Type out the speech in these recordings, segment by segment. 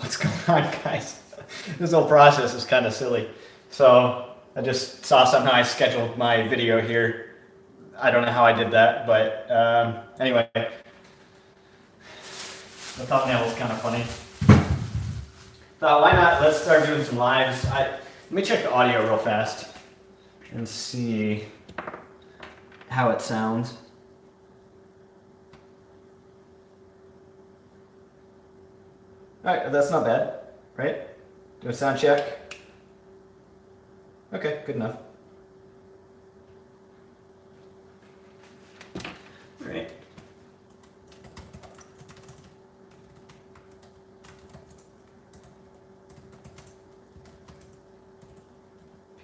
what's going on, guys. This whole process is kind of silly. So I just saw somehow I scheduled my video here. I don't know how I did that, but anyway, the thumbnail was kind of funny. Thought, why not? Let's start doing some lives. Let me check the audio real fast and see how it sounds. All right, that's not bad, right? Do a sound check. Okay, good enough. All right.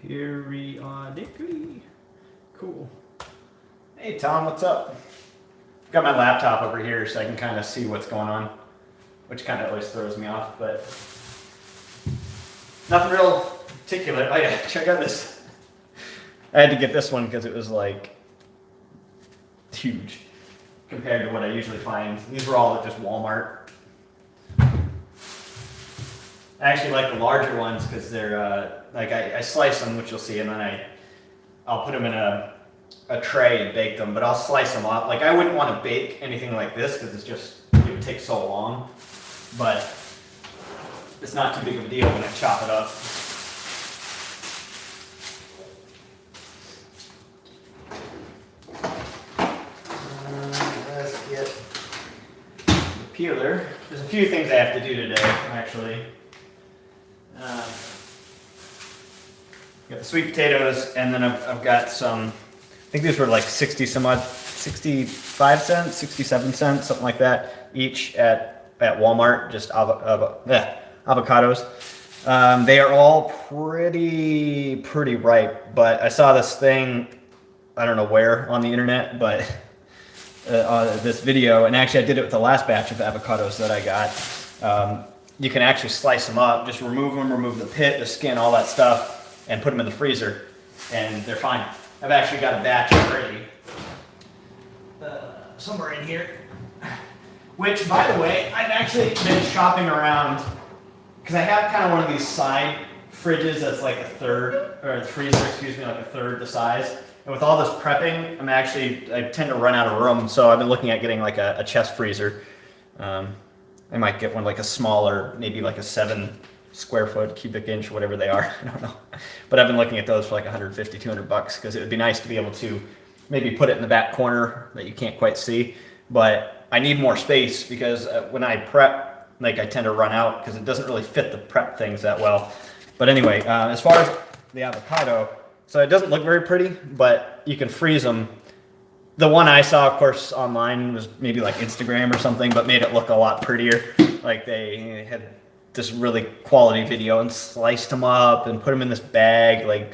Periodically. Cool. Hey Tom, what's up? Got my laptop over here so I can kind of see what's going on, which kind of always throws me off, but nothing real particular. Oh yeah, check out this. I had to get this one because it was like huge compared to what I usually find. These were all at just Walmart. I actually like the larger ones because they're like I slice them, which you'll see, and then I'll put them in a tray and bake them. But I'll slice them up. Like I wouldn't want to bake anything like this because it would take so long. But it's not too big of a deal when I chop it up. Let's get the peeler. There's a few things I have to do today, actually. Got the sweet potatoes, and then I've got some, I think these were like 65 cents, 67 cents, something like that, each at Walmart, just avocados. They are all pretty ripe, but I saw this thing, I don't know where on the internet, but this video, and actually I did it with the last batch of avocados that I got. You can actually slice them up, just remove the pit, the skin, all that stuff, and put them in the freezer, and they're fine. I've actually got a batch already, somewhere in here, which, by the way, I've actually been shopping around, because I have kind of one of these side fridges that's like a third, or the freezer, excuse me, like a third the size, and with all this prepping, I tend to run out of room, so I've been looking at getting like a chest freezer. I might get one like a smaller, maybe like a 7 square foot, cubic inch, whatever they are. I don't know. But I've been looking at those for like 150, 200 bucks because it would be nice to be able to maybe put it in the back corner that you can't quite see. But I need more space because when I prep, like I tend to run out because it doesn't really fit the prep things that well. But anyway, as far as the avocado, so it doesn't look very pretty, but you can freeze them. The one I saw, of course, online was maybe like Instagram or something, but made it look a lot prettier. Like they had this really quality video and sliced them up and put them in this bag, like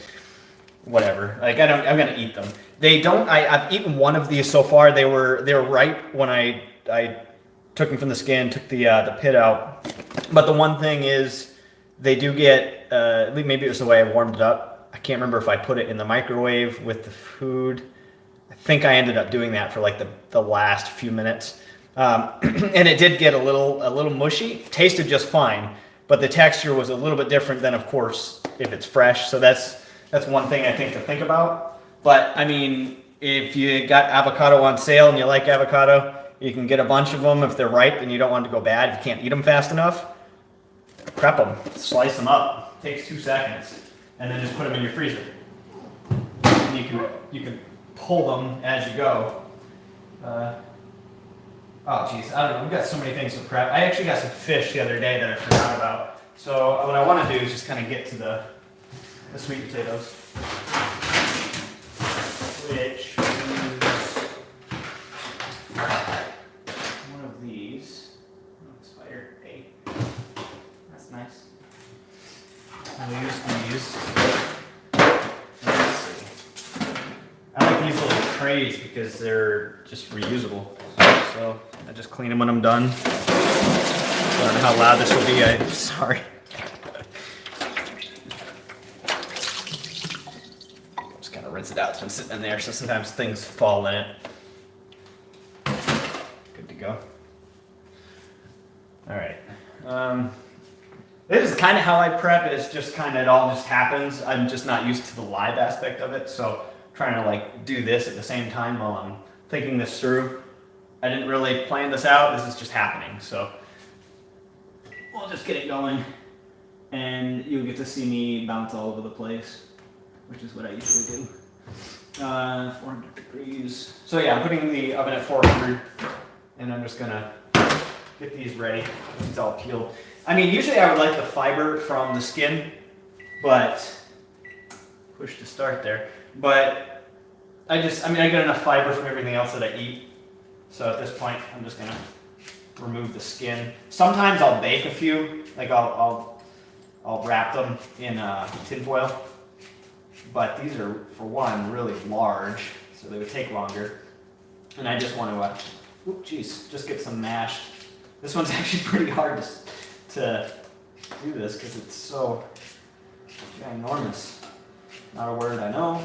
whatever. Like I'm gonna eat them. They don't. I've eaten one of these so far. They were ripe when I took them from the skin, took the pit out. But the one thing is, they do get. Maybe it was the way I warmed it up. I can't remember if I put it in the microwave with the food. I think I ended up doing that for like the last few minutes. And it did get a little mushy. Tasted just fine, but the texture was a little bit different than, of course, if it's fresh. So that's one thing I think to think about. But I mean, if you got avocado on sale and you like avocado, you can get a bunch of them if they're ripe and you don't want them to go bad. You can't eat them fast enough. Prep them, slice them up. Takes 2 seconds, and then just put them in your freezer. And you can pull them as you go. Oh geez, I don't know, we've got so many things to prep. I actually got some fish the other day that I forgot about. So what I want to do is just kind of get to the sweet potatoes. Which is one of these. Oh, spider, hey. That's nice. I'll use these. Let's see. I like these little trays because they're just reusable. So I just clean them when I'm done. I don't know how loud this will be. I'm sorry. Just kind of rinse it out. It's been sitting in there, so sometimes things fall in it. Good to go. All right. This is kind of how I prep. It's just kind of, it all just happens. I'm just not used to the live aspect of it. So trying to like do this at the same time while I'm thinking this through. I didn't really plan this out. This is just happening. So we'll just get it going. And you'll get to see me bounce all over the place, which is what I usually do. 400 degrees. So yeah, I'm putting the oven at 400, and I'm just gonna get these ready. It's all peeled. I mean, usually I would like the fiber from the skin, but push to start there. But I get enough fiber from everything else that I eat. So at this point, I'm just gonna remove the skin. Sometimes I'll bake a few, like I'll wrap them in tin foil. But these are, for one, really large, so they would take longer. And I just want to, just get some mashed. This one's actually pretty hard to do this because it's so ginormous. Not a word I know.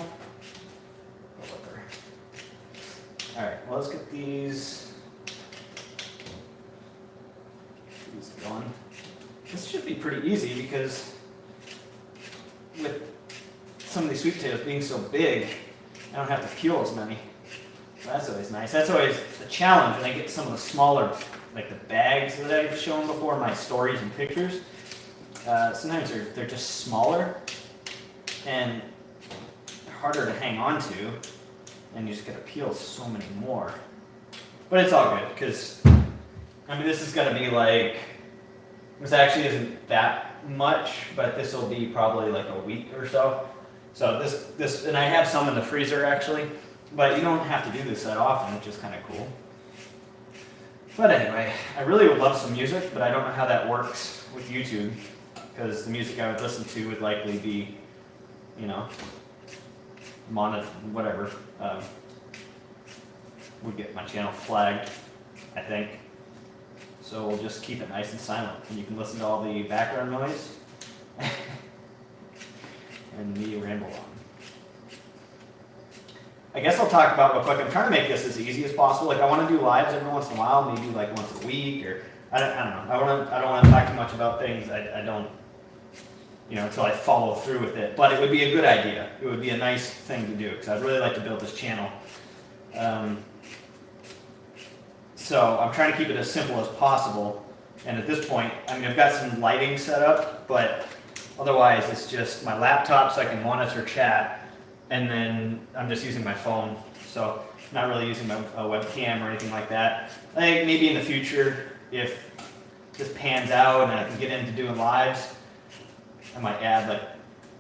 Alright, well, let's get these going. This should be pretty easy because with some of these sweet potatoes being so big, I don't have to peel as many. So that's always nice. That's always the challenge when I get some of the smaller, like the bags that I've shown before in my stories and pictures. Sometimes they're just smaller and harder to hang on to, and you just gotta peel so many more. But it's all good, because, I mean, this is gonna be like, this actually isn't that much, but this will be probably like a week or so. So this, and I have some in the freezer actually, but you don't have to do this that often, which is kind of cool. But anyway, I really would love some music, but I don't know how that works with YouTube, because the music I would listen to would likely be, you know, whatever, would get my channel flagged, I think. So we'll just keep it nice and silent, and you can listen to all the background noise. And me ramble on. I guess I'll talk about real quick. I'm trying to make this as easy as possible. Like I want to do lives every once in a while, maybe like once a week, or I don't know. I don't want to talk too much about things. I don't, you know, until I follow through with it. But it would be a good idea. It would be a nice thing to do because I'd really like to build this channel. So I'm trying to keep it as simple as possible. And at this point, I mean, I've got some lighting set up, but otherwise, it's just my laptop so I can monitor chat, and then I'm just using my phone, so not really using a webcam or anything like that. I think maybe in the future, if this pans out and I can get into doing lives, I might add like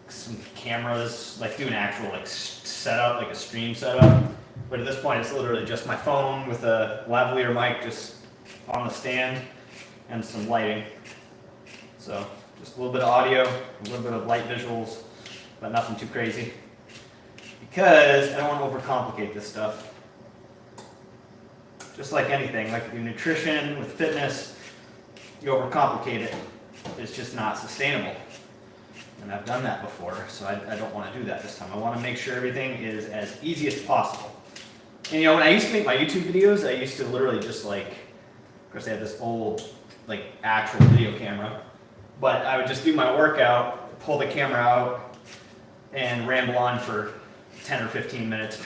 some cameras, like do an actual like setup, like a stream setup. But at this point, it's literally just my phone with a lavalier mic just on the stand and some lighting. So. Just a little bit of audio, a little bit of light visuals, but nothing too crazy. Because I don't want to overcomplicate this stuff. Just like anything, like with nutrition, with fitness, you overcomplicate it, it's just not sustainable. And I've done that before, so I don't want to do that this time. I want to make sure everything is as easy as possible. And you know, when I used to make my YouTube videos, I used to literally just like, of course I had this old, like actual video camera. But I would just do my workout, pull the camera out, and ramble on for 10 or 15 minutes.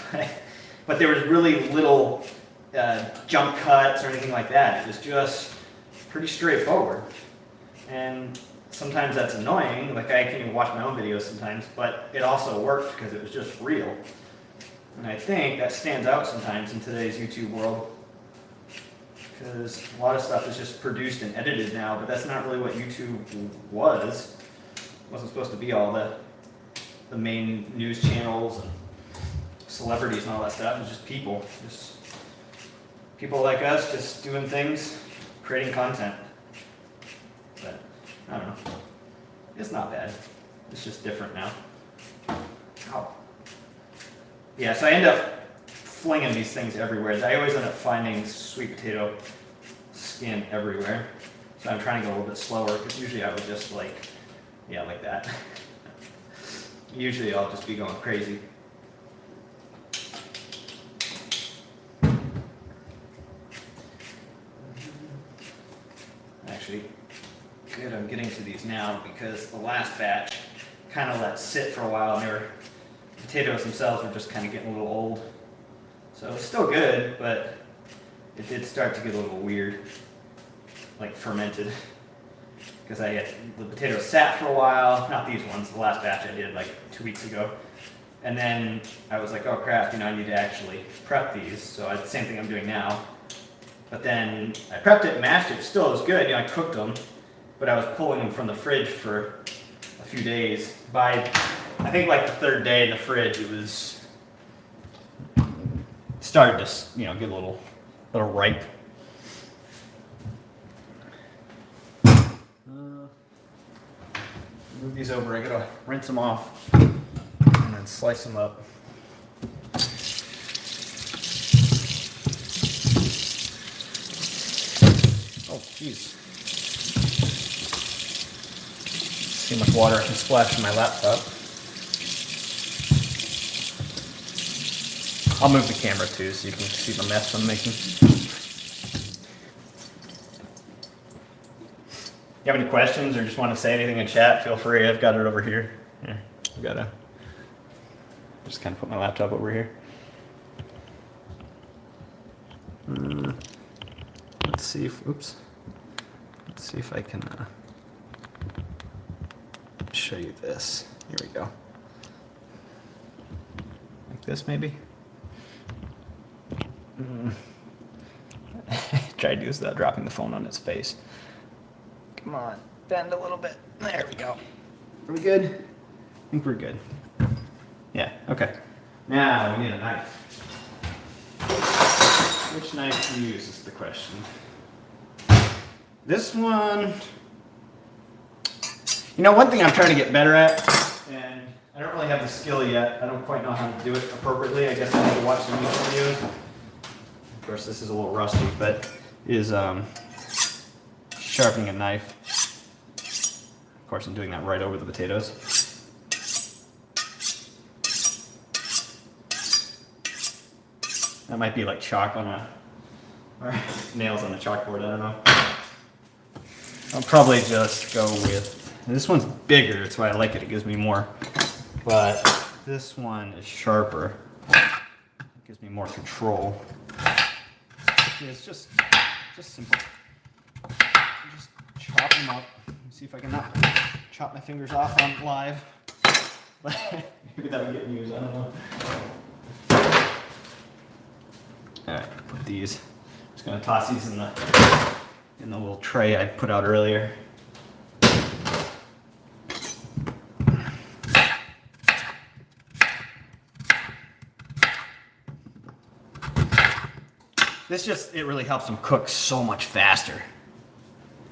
But there was really little jump cuts or anything like that. It was just pretty straightforward. And sometimes that's annoying. Like I can't even watch my own videos sometimes, but it also worked because it was just real. And I think that stands out sometimes in today's YouTube world. Because a lot of stuff is just produced and edited now, but that's not really what YouTube was. It wasn't supposed to be all the main news channels and celebrities and all that stuff. It was just people like us just doing things, creating content. But I don't know. It's not bad. It's just different now. Ow. Yeah, so I end up flinging these things everywhere. I always end up finding sweet potato skin everywhere. So I'm trying to go a little bit slower because usually I would just like that. Usually I'll just be going crazy. Actually, good I'm getting to these now because the last batch kind of let sit for a while and the potatoes themselves were just kind of getting a little old. So it's still good, but it did start to get a little weird, like fermented. Because the potatoes sat for a while, not these ones, the last batch I did like 2 weeks ago. And then I was like, oh crap, I need to actually prep these. So the same thing I'm doing now. But then I prepped it, mashed it, still it was good, I cooked them. But I was pulling them from the fridge for a few days. By, I think like the third day in the fridge, it was started to, get a little ripe. Move these over, I gotta rinse them off and then slice them up. Oh, jeez. See how much water I can splash in my laptop. I'll move the camera too so you can see the mess I'm making. You have any questions or just want to say anything in chat, feel free. I've got it over here. Here, I've got just kind of put my laptop over here. Let's see if, let's see if I can show you this. Here we go. Like this maybe? Try to do this without dropping the phone on his face. Come on, bend a little bit. There we go. Are we good? I think we're good. Yeah, okay. Now we need a knife. Which knife to use is the question. This one, one thing I'm trying to get better at, and I don't really have the skill yet. I don't quite know how to do it appropriately. I guess I need to watch some YouTube videos. Of course, this is a little rusty, but is sharpening a knife. Of course, I'm doing that right over the potatoes. That might be like chalk on or nails on a chalkboard, I don't know. I'll probably just go with, this one's bigger, that's why I like it, it gives me more. But this one is sharper. It gives me more control. It's just simple. Just chop them up. See if I can not chop my fingers off on live. Maybe that would get used, I don't know. Alright, put these. I'm just gonna toss these in the little tray I put out earlier. It really helps them cook so much faster.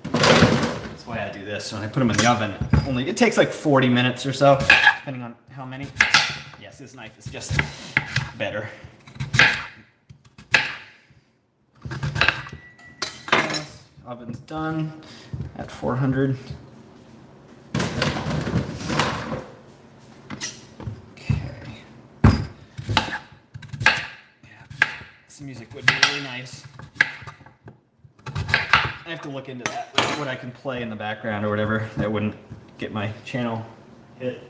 That's why I do this. When I put them in the oven, it takes like 40 minutes or so, depending on how many. Yes, this knife is just better. Oven's done at 400. This music would be really nice. I have to look into that, what I can play in the background or whatever that wouldn't get my channel hit.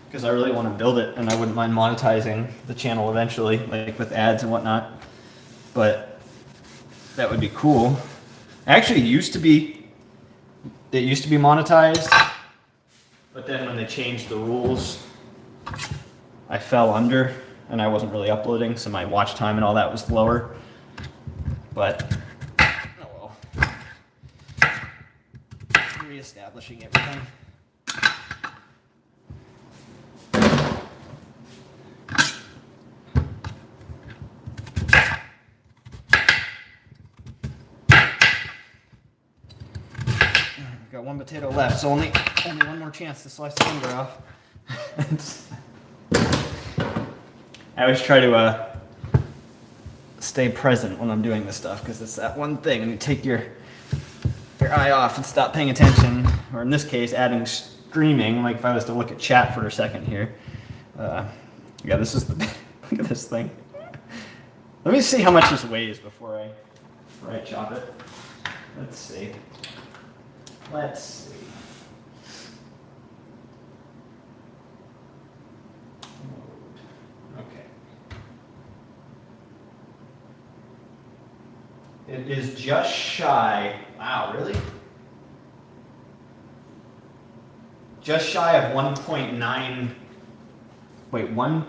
Because I really want to build it and I wouldn't mind monetizing the channel eventually, like with ads and whatnot. But that would be cool. Actually, it used to be monetized, but then when they changed the rules, I fell under. And I wasn't really uploading, so my watch time and all that was lower. But, oh well. Reestablishing everything. I've got one potato left, so only one more chance to slice the finger off. I always try to stay present when I'm doing this stuff because it's that one thing when you take your eye off and stop paying attention, or in this case adding streaming, like if I was to look at chat for a second here. Yeah, this is the, look at this thing. Let me see how much this weighs before I chop it. Let's see. Let's see. Okay. It is just shy. Wow, really? Just shy of 1.9. Wait, one.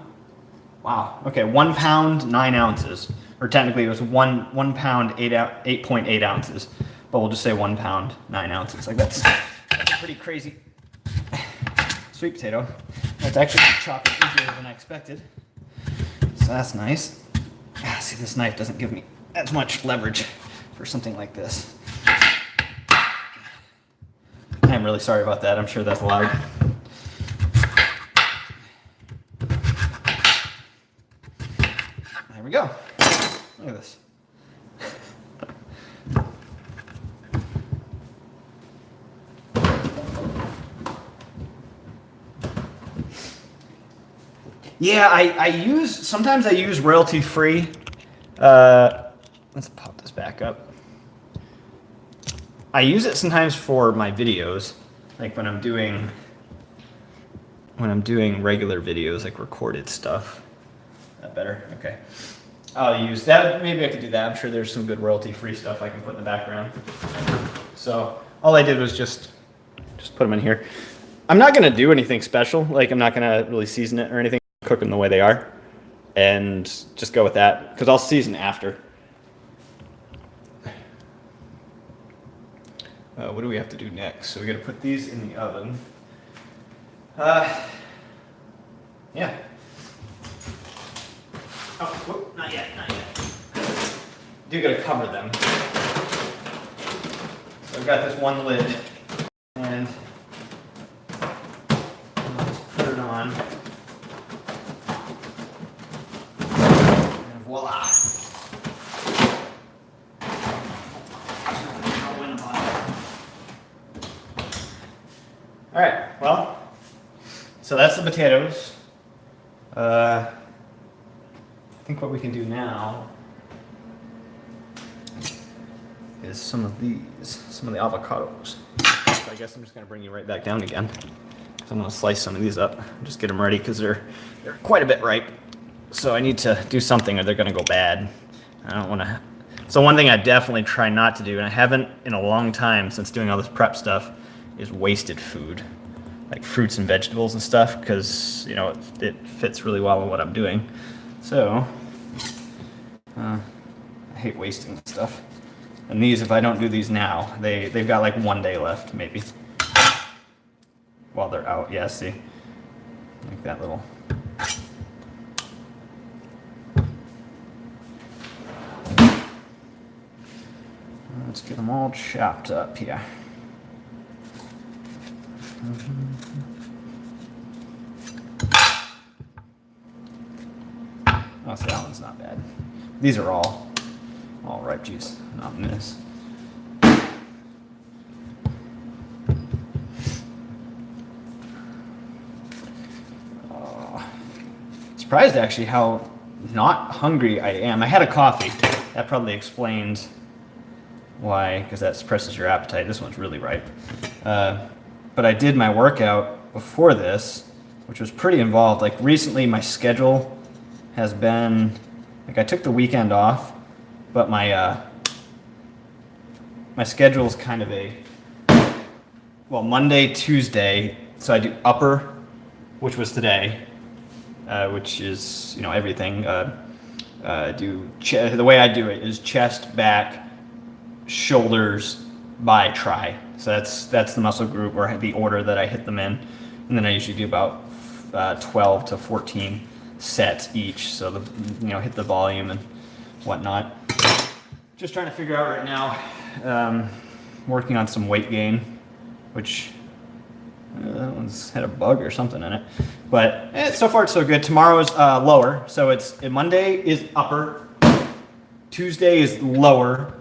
Wow. Okay, 1 pound 9 ounces, or technically it was one pound 8.8 ounces, but we'll just say 1 pound 9 ounces. Like that's a pretty crazy sweet potato. It's actually chopping easier than I expected, so that's nice. See, this knife doesn't give me as much leverage for something like this. I'm really sorry about that. I'm sure that's loud. There we go. Look at this. Yeah, sometimes I use royalty free. Let's pop this back up. I use it sometimes for my videos, like when I'm doing regular videos, like recorded stuff. That better? Okay. I'll use that. Maybe I could do that. I'm sure there's some good royalty-free stuff I can put in the background. So all I did was just put them in here. I'm not gonna do anything special. Like I'm not gonna really season it or anything. Cook them the way they are, and just go with that because I'll season after. What do we have to do next? So we got to put these in the oven. Yeah. Oh, whoop, not yet, not yet. Do got to cover them. So I've got this one lid, and I'll just put it on. And voila. All right, well, so that's the potatoes. I think what we can do now is some of the avocados. So I guess I'm just gonna bring you right back down again. So I'm gonna slice some of these up, just get them ready because they're quite a bit ripe. So I need to do something or they're gonna go bad. I don't wanna. So one thing I definitely try not to do, and I haven't in a long time since doing all this prep stuff, is wasted food, like fruits and vegetables and stuff, because you know it fits really well in what I'm doing. So I hate wasting stuff. And these, if I don't do these now, they've got like 1 day left, maybe. While they're out, yeah. See, like that little. Let's get them all chopped up here. Oh, see, that one's not bad. These are all ripe juice, not in this. Surprised actually how not hungry I am. I had a coffee. That probably explains why, because that suppresses your appetite. This one's really ripe. But I did my workout before this, which was pretty involved. Like recently my schedule has been, like I took the weekend off, but my schedule is kind of Monday, Tuesday, so I do upper, which was today, which is, everything. The way I do it is chest, back, shoulders, by, tri. So that's the muscle group or the order that I hit them in. And then I usually do about 12 to 14 sets each. So hit the volume and whatnot. Just trying to figure out right now, working on some weight gain, which that one's had a bug or something in it. But so far it's so good. Tomorrow is lower. So Monday is upper, Tuesday is lower,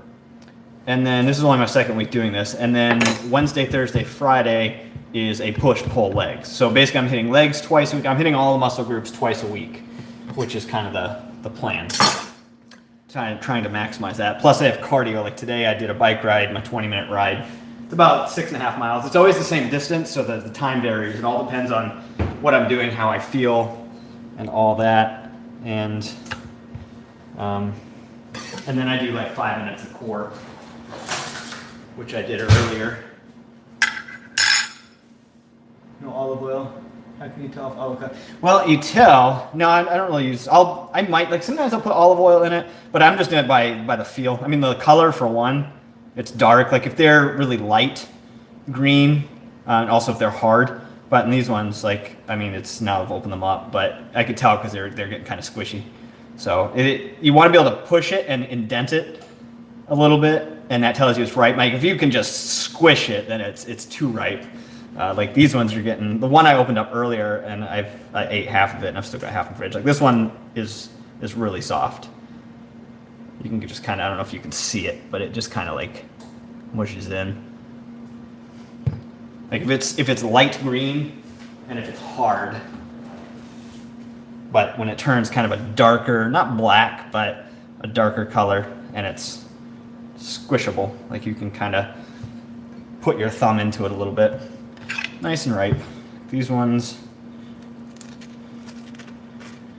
and then this is only my second week doing this. And then Wednesday, Thursday, Friday is a push-pull legs. So basically I'm hitting legs twice a week. I'm hitting all the muscle groups twice a week, which is kind of the plan. Trying to maximize that. Plus I have cardio. Like today I did a bike ride, my 20-minute ride about 6.5 miles. It's always the same distance, so that the time varies. It all depends on what I'm doing, how I feel, and all that. And then I do like 5 minutes of core, which I did earlier. No olive oil. How can you tell if avocado? Well, you tell. No, I don't really use. I might like sometimes I'll put olive oil in it, but I'm just doing it by the feel. I mean, the color for one, it's dark. Like if they're really light green, and also if they're hard. But in these ones, like I mean, it's now I've opened them up, but I could tell because they're getting kind of squishy. So you want to be able to push it and indent it a little bit, and that tells you it's ripe. Like if you can just squish it, then it's too ripe. Like these ones you're getting, the one I opened up earlier and I ate half of it and I've still got half in the fridge. Like this one is really soft. You can just kind of, I don't know if you can see it, but it just kind of like mushes in. Like if it's light green and if it's hard, but when it turns kind of a darker, not black, but a darker color and it's squishable, like you can kind of put your thumb into it a little bit. Nice and ripe. These ones,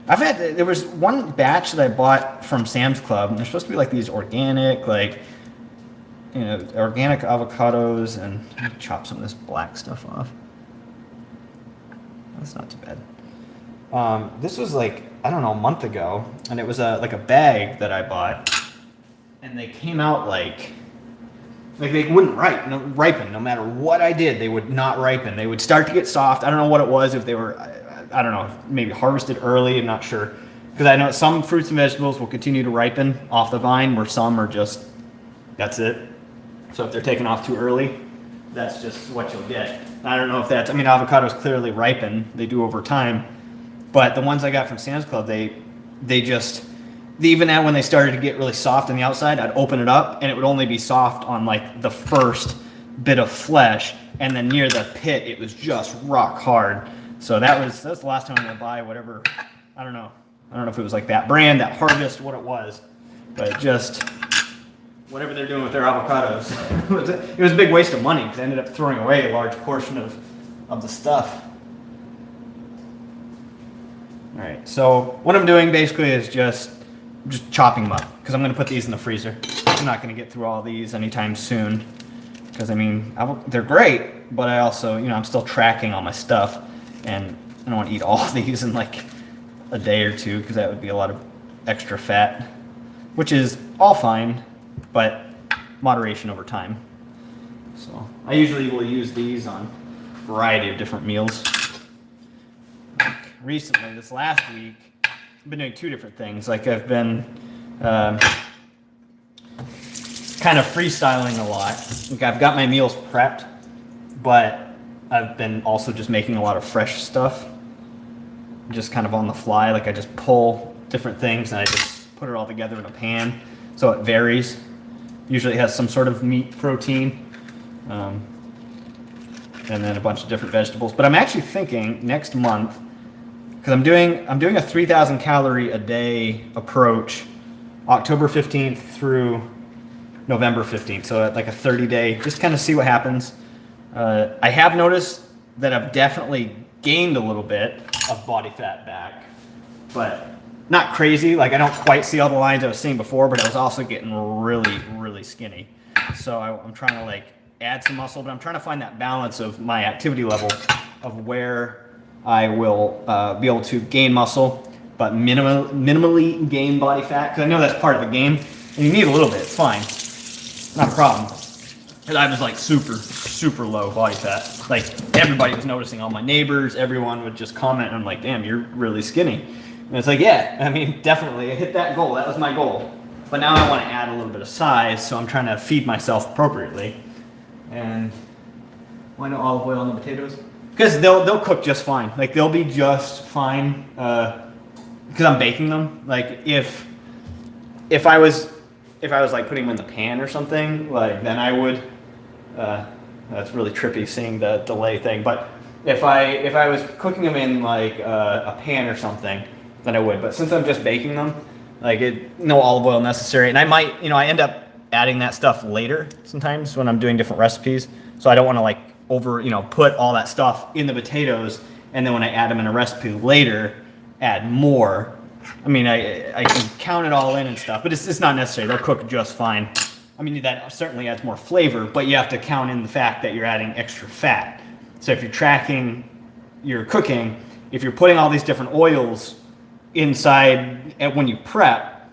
there was one batch that I bought from Sam's Club, and they're supposed to be like these organic, like, you know, organic avocados, and let me chop some of this black stuff off. That's not too bad. This was like, I don't know, a month ago, and it was like a bag that I bought, and they came out like they wouldn't ripen no matter what I did. They would not ripen. They would start to get soft. I don't know what it was, if they were, I don't know, maybe harvested early. I'm not sure. Because I know some fruits and vegetables will continue to ripen off the vine, where some are just, that's it. So if they're taken off too early, that's just what you'll get. I don't know if that's, I mean, avocados clearly ripen. They do over time. But the ones I got from Sam's Club, they just, even when they started to get really soft on the outside, I'd open it up and it would only be soft on like the first bit of flesh, and then near the pit it was just rock hard. So that's the last time I'm gonna buy whatever, I don't know if it was like that brand, that Harvest, what it was, but just whatever they're doing with their avocados. It was a big waste of money because I ended up throwing away a large portion of the stuff. All right, so what I'm doing basically is just chopping them up, because I'm going to put these in the freezer. I'm not going to get through all these anytime soon, because I mean, they're great, but I also, you know, I'm still tracking all my stuff, and I don't want to eat all of these in like a day or two, because that would be a lot of extra fat, which is all fine, but moderation over time. So I usually will use these on a variety of different meals. Like recently, this last week, I've been doing two different things. Like I've been kind of freestyling a lot. Like I've got my meals prepped, but I've been also just making a lot of fresh stuff, just kind of on the fly. Like I just pull different things and I just put it all together in a pan, so it varies. Usually it has some sort of meat protein, and then a bunch of different vegetables. But I'm actually thinking next month, because I'm doing a 3,000 calorie a day approach, October 15th through November 15th. So at like a 30-day, just kind of see what happens. I have noticed that I've definitely gained a little bit of body fat back, but not crazy. Like I don't quite see all the lines I was seeing before, but I was also getting really, really skinny. So I'm trying to like add some muscle, but I'm trying to find that balance of my activity level of where I will be able to gain muscle, but minimally gain body fat, because I know that's part of the game, and you need a little bit, it's fine, not a problem. And I was like super low body fat. Like everybody was noticing, all my neighbors, everyone would just comment, and I'm like, damn, you're really skinny. And it's like, yeah, I mean, definitely, I hit that goal, that was my goal. But now I want to add a little bit of size, so I'm trying to feed myself appropriately. And why no olive oil on the potatoes? Because they'll cook just fine. Like they'll be just fine. Because I'm baking them. Like if I was like putting them in the pan or something, like then I would. That's really trippy seeing the delay thing. But if I was cooking them in like a pan or something, then I would. But since I'm just baking them, like no olive oil necessary. And I might, I end up adding that stuff later sometimes when I'm doing different recipes. So I don't want to like put all that stuff in the potatoes, and then when I add them in a recipe later, add more. I mean, I can count it all in and stuff, but it's not necessary. They'll cook just fine. I mean, that certainly adds more flavor, but you have to count in the fact that you're adding extra fat. So if you're tracking your cooking, if you're putting all these different oils inside when you prep,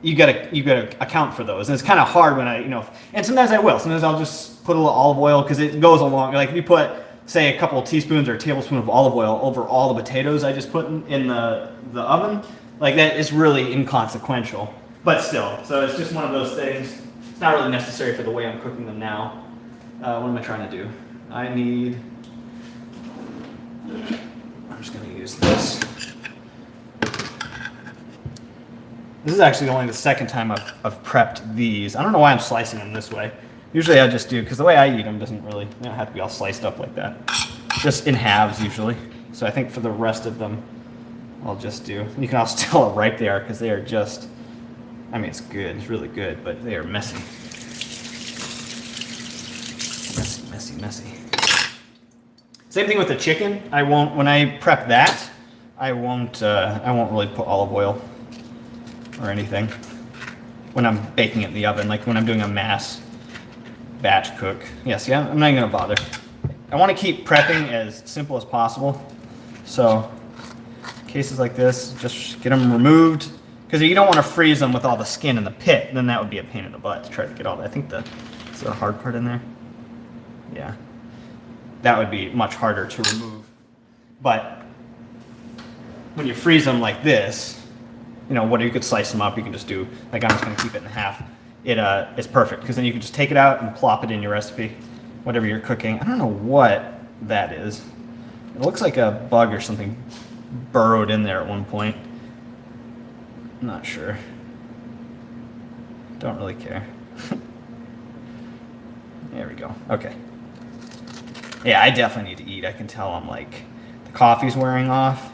you gotta account for those. And it's kind of hard when and sometimes I will. Sometimes I'll just put a little olive oil because it goes along. Like if you put, say, a couple of teaspoons or a tablespoon of olive oil over all the potatoes I just put in the oven, like that is really inconsequential. But still, so it's just one of those things. It's not really necessary for the way I'm cooking them now. What am I trying to do? I'm just going to use this. This is actually only the second time I've prepped these. I don't know why I'm slicing them this way. Usually I just do, because the way I eat them doesn't really, they don't have to be all sliced up like that. Just in halves usually. So I think for the rest of them, I'll just do. You can also tell how ripe they are because they are just, I mean, it's good, it's really good, but they are messy. Messy. Same thing with the chicken. When I prep that, I won't really put olive oil or anything when I'm baking it in the oven, like when I'm doing a mass batch cook. Yes, yeah, I'm not gonna bother. I want to keep prepping as simple as possible. So cases like this, just get them removed, because you don't want to freeze them with all the skin in the pit. Then that would be a pain in the butt to try to get all that. I think is the hard part in there. Yeah, that would be much harder to remove. But when you freeze them like this, you could slice them up. You can just do, like I'm just going to keep it in half. It's perfect, because then you can just take it out and plop it in your recipe, whatever you're cooking. I don't know what that is. It looks like a bug or something burrowed in there at one point. I'm not sure. Don't really care. There we go. Okay. Yeah, I definitely need to eat. I can tell the coffee's wearing off.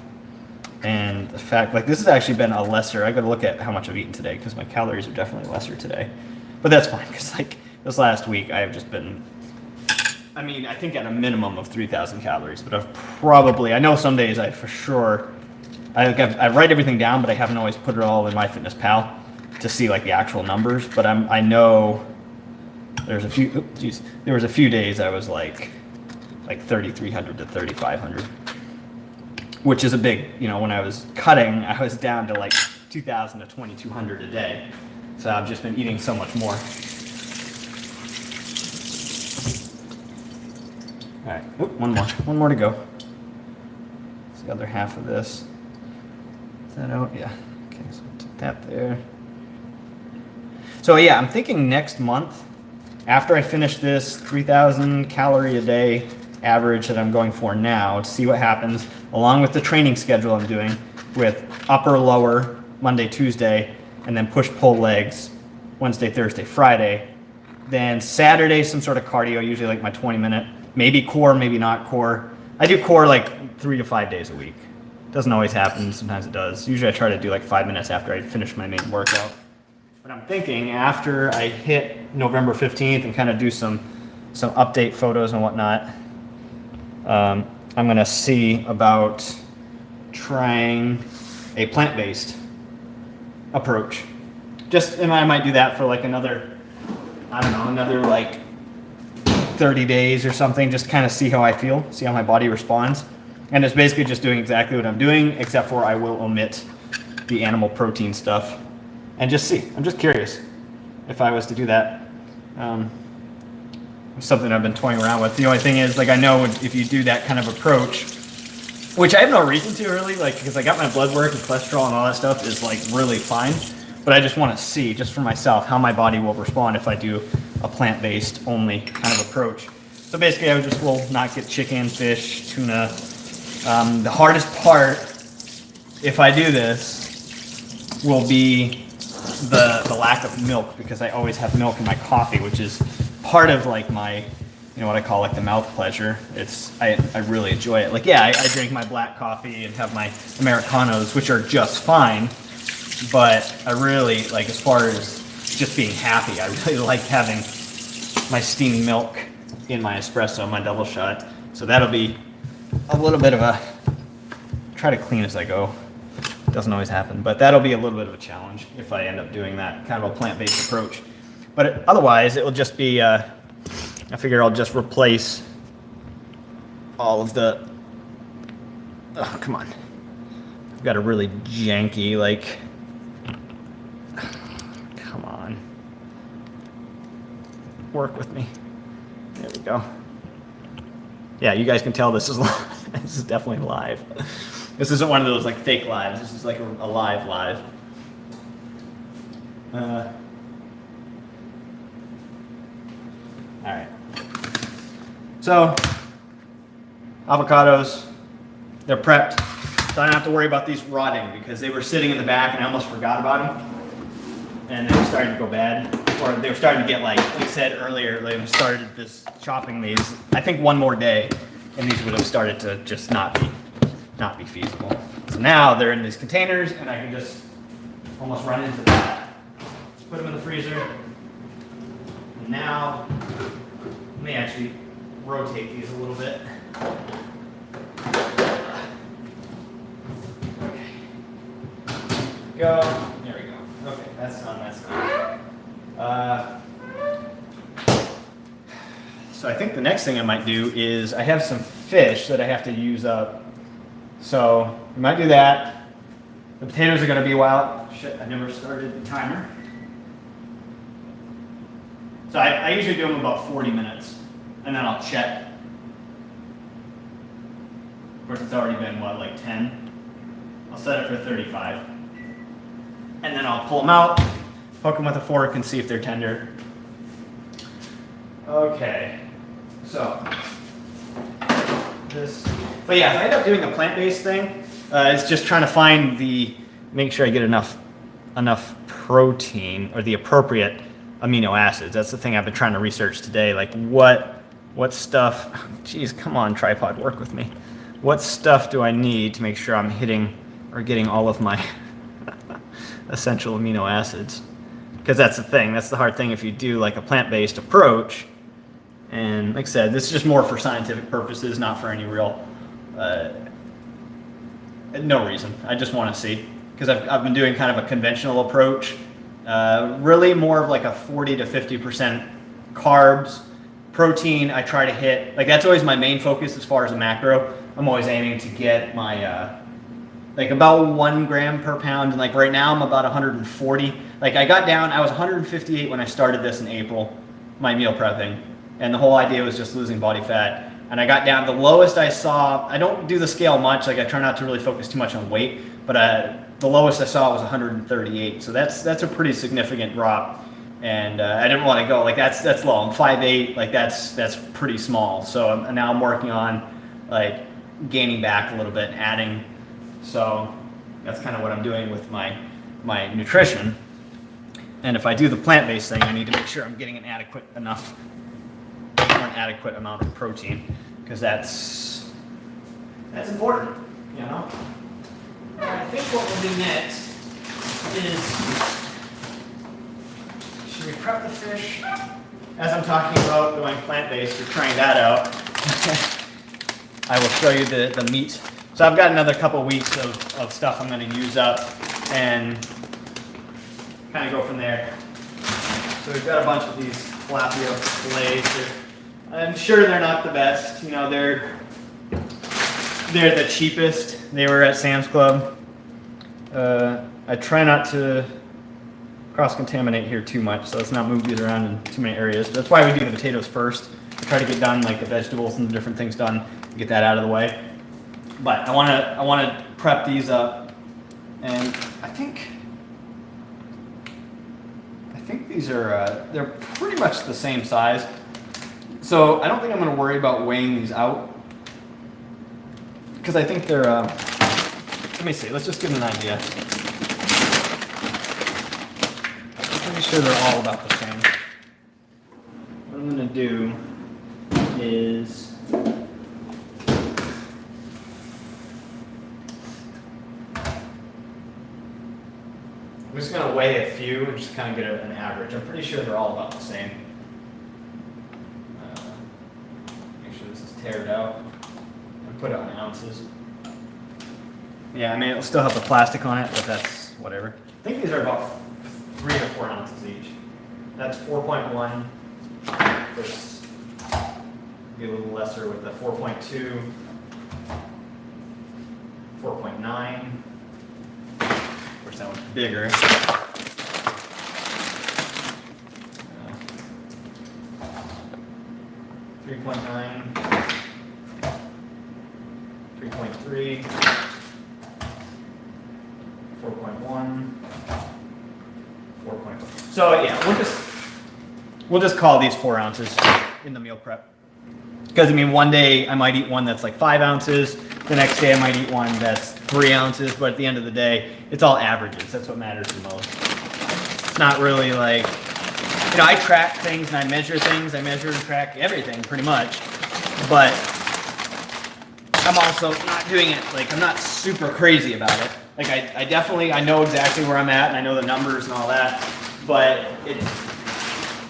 And the fact, this has actually been a lesser, I gotta look at how much I've eaten today, because my calories are definitely lesser today. But that's fine, because this last week I have just been, I think at a minimum of 3,000 calories, but I know some days I write everything down, but I haven't always put it all in MyFitnessPal to see the actual numbers. But I know there was a few days I was like 3,300 to 3,500, which is a big, when I was cutting, I was down to 2,000 to 2,200 a day. So I've just been eating so much more. All right, one more to go. It's the other half of this. Is that out? Yeah. Okay, so take that there. So yeah, I'm thinking next month, after I finish this 3,000 calorie a day average that I'm going for now, to see what happens, along with the training schedule I'm doing with upper, lower, Monday, Tuesday, and then push-pull legs, Wednesday, Thursday, Friday. Then Saturday, some sort of cardio, usually my 20-minute, maybe core, maybe not core. I do core 3 to 5 days a week. Doesn't always happen, sometimes it does. Usually I try to do 5 minutes after I finish my main workout. But I'm thinking after I hit November 15th and kind of do some update photos and whatnot, I'm gonna see about trying a plant-based approach. And I might do that for another 30 days or something, just kind of see how I feel, see how my body responds. And it's basically just doing exactly what I'm doing, except for I will omit the animal protein stuff and just see. I'm just curious if I was to do that. Something I've been toying around with. The only thing is, I know if you do that kind of approach, which I have no reason to really, because I got my blood work and cholesterol and all that stuff is really fine, but I just want to see, just for myself, how my body will respond if I do a plant-based only kind of approach. So basically, I will not get chicken, fish, tuna. The hardest part, if I do this, will be the lack of milk, because I always have milk in my coffee, which is part of my, what I call the mouth pleasure. I really enjoy it. I drink my black coffee and have my Americanos, which are just fine, but I really, as far as just being happy, I really like having my steamed milk in my espresso, my double shot. So that'll be a little bit of a, try to clean as I go. Doesn't always happen, but that'll be a little bit of a challenge if I end up doing that kind of a plant-based approach. But otherwise, it will just be, I figure I'll just replace all of the, oh, come on. I've got a really janky, like, come on. Work with me. There we go. Yeah, you guys can tell this is live. This is definitely live. This isn't one of those like fake lives. This is like a live. All right. So, avocados, they're prepped. So I don't have to worry about these rotting because they were sitting in the back and I almost forgot about them. And they were starting to go bad. Or they were starting to get like we said earlier, they started this chopping these. I think one more day and these would have started to just not be feasible. So now they're in these containers and I can just almost run into that. Put them in the freezer. And now, let me actually rotate these a little bit. Okay. Go. There we go. Okay, that's done. That's done. So I think the next thing I might do is I have some fish that I have to use up. So we might do that. The potatoes are going to be a while. Shit, I never started the timer. So I usually do them about 40 minutes, and then I'll check. Of course, it's already been, what, like 10? I'll set it for 35. And then I'll pull them out, poke them with a fork, and see if they're tender. Okay, so this. But yeah, if I end up doing the plant-based thing, it's just trying to make sure I get enough protein or the appropriate amino acids. That's the thing I've been trying to research today. Like what stuff, geez, come on, tripod, work with me. What stuff do I need to make sure I'm hitting or getting all of my essential amino acids? Because that's the thing, that's the hard thing if you do like a plant-based approach. And like I said, this is just more for scientific purposes, not for any real, no reason. I just want to see. Because I've been doing kind of a conventional approach. Really more of like a 40 to 50% carbs. Protein, I try to hit, like that's always my main focus as far as a macro. I'm always aiming to get my, like about 1 gram per pound. And like right now I'm about 140. Like I was 158 when I started this in April, my meal prepping. And the whole idea was just losing body fat. And I got down, the lowest I saw, I don't do the scale much, like I try not to really focus too much on weight, but the lowest I saw was 138. So that's a pretty significant drop. And I didn't want to go, like that's low. I'm 5'8", like that's pretty small. So now I'm working on like gaining back a little bit and adding. So that's kind of what I'm doing with my nutrition. And if I do the plant-based thing, I need to make sure I'm getting an adequate amount of protein, because that's important, you know. I think what we'll do next is, should we prep the fish? As I'm talking about going plant-based or trying that out, I will show you the meat. So I've got another couple weeks of stuff I'm going to use up and kind of go from there. So we've got a bunch of these tilapia fillets. I'm sure they're not the best. You know, they're the cheapest. They were at Sam's Club. I try not to cross-contaminate here too much, so let's not move these around in too many areas. That's why we do the potatoes first. Try to get done like the vegetables and the different things done, get that out of the way. But I wanna prep these up, and I think these are they're pretty much the same size. So I don't think I'm going to worry about weighing these out, because I think they're, let me see, let's just give them an idea. I'm pretty sure they're all about the same. What I'm going to do is, I'm just going to weigh a few and just kind of get an average. I'm pretty sure they're all about the same. tear it out and put it on ounces. Yeah, I mean, it'll still have the plastic on it, but that's whatever. I think these are about 3 or 4 ounces each. That's 4.1. This be a little lesser with the 4.2, 4.9. Of course, that one's bigger. 3.9, 3.3, 4.1, 4.1. So yeah, we'll just call these 4 ounces in the meal prep. Because I mean, one day I might eat one that's like 5 ounces. The next day I might eat one that's 3 ounces. But at the end of the day, it's all averages. That's what matters the most. It's not really like, you know, I track things and I measure things. I measure and track everything pretty much. But I'm also not doing it, like, I'm not super crazy about it. Like, I definitely, I know exactly where I'm at and I know the numbers and all that. But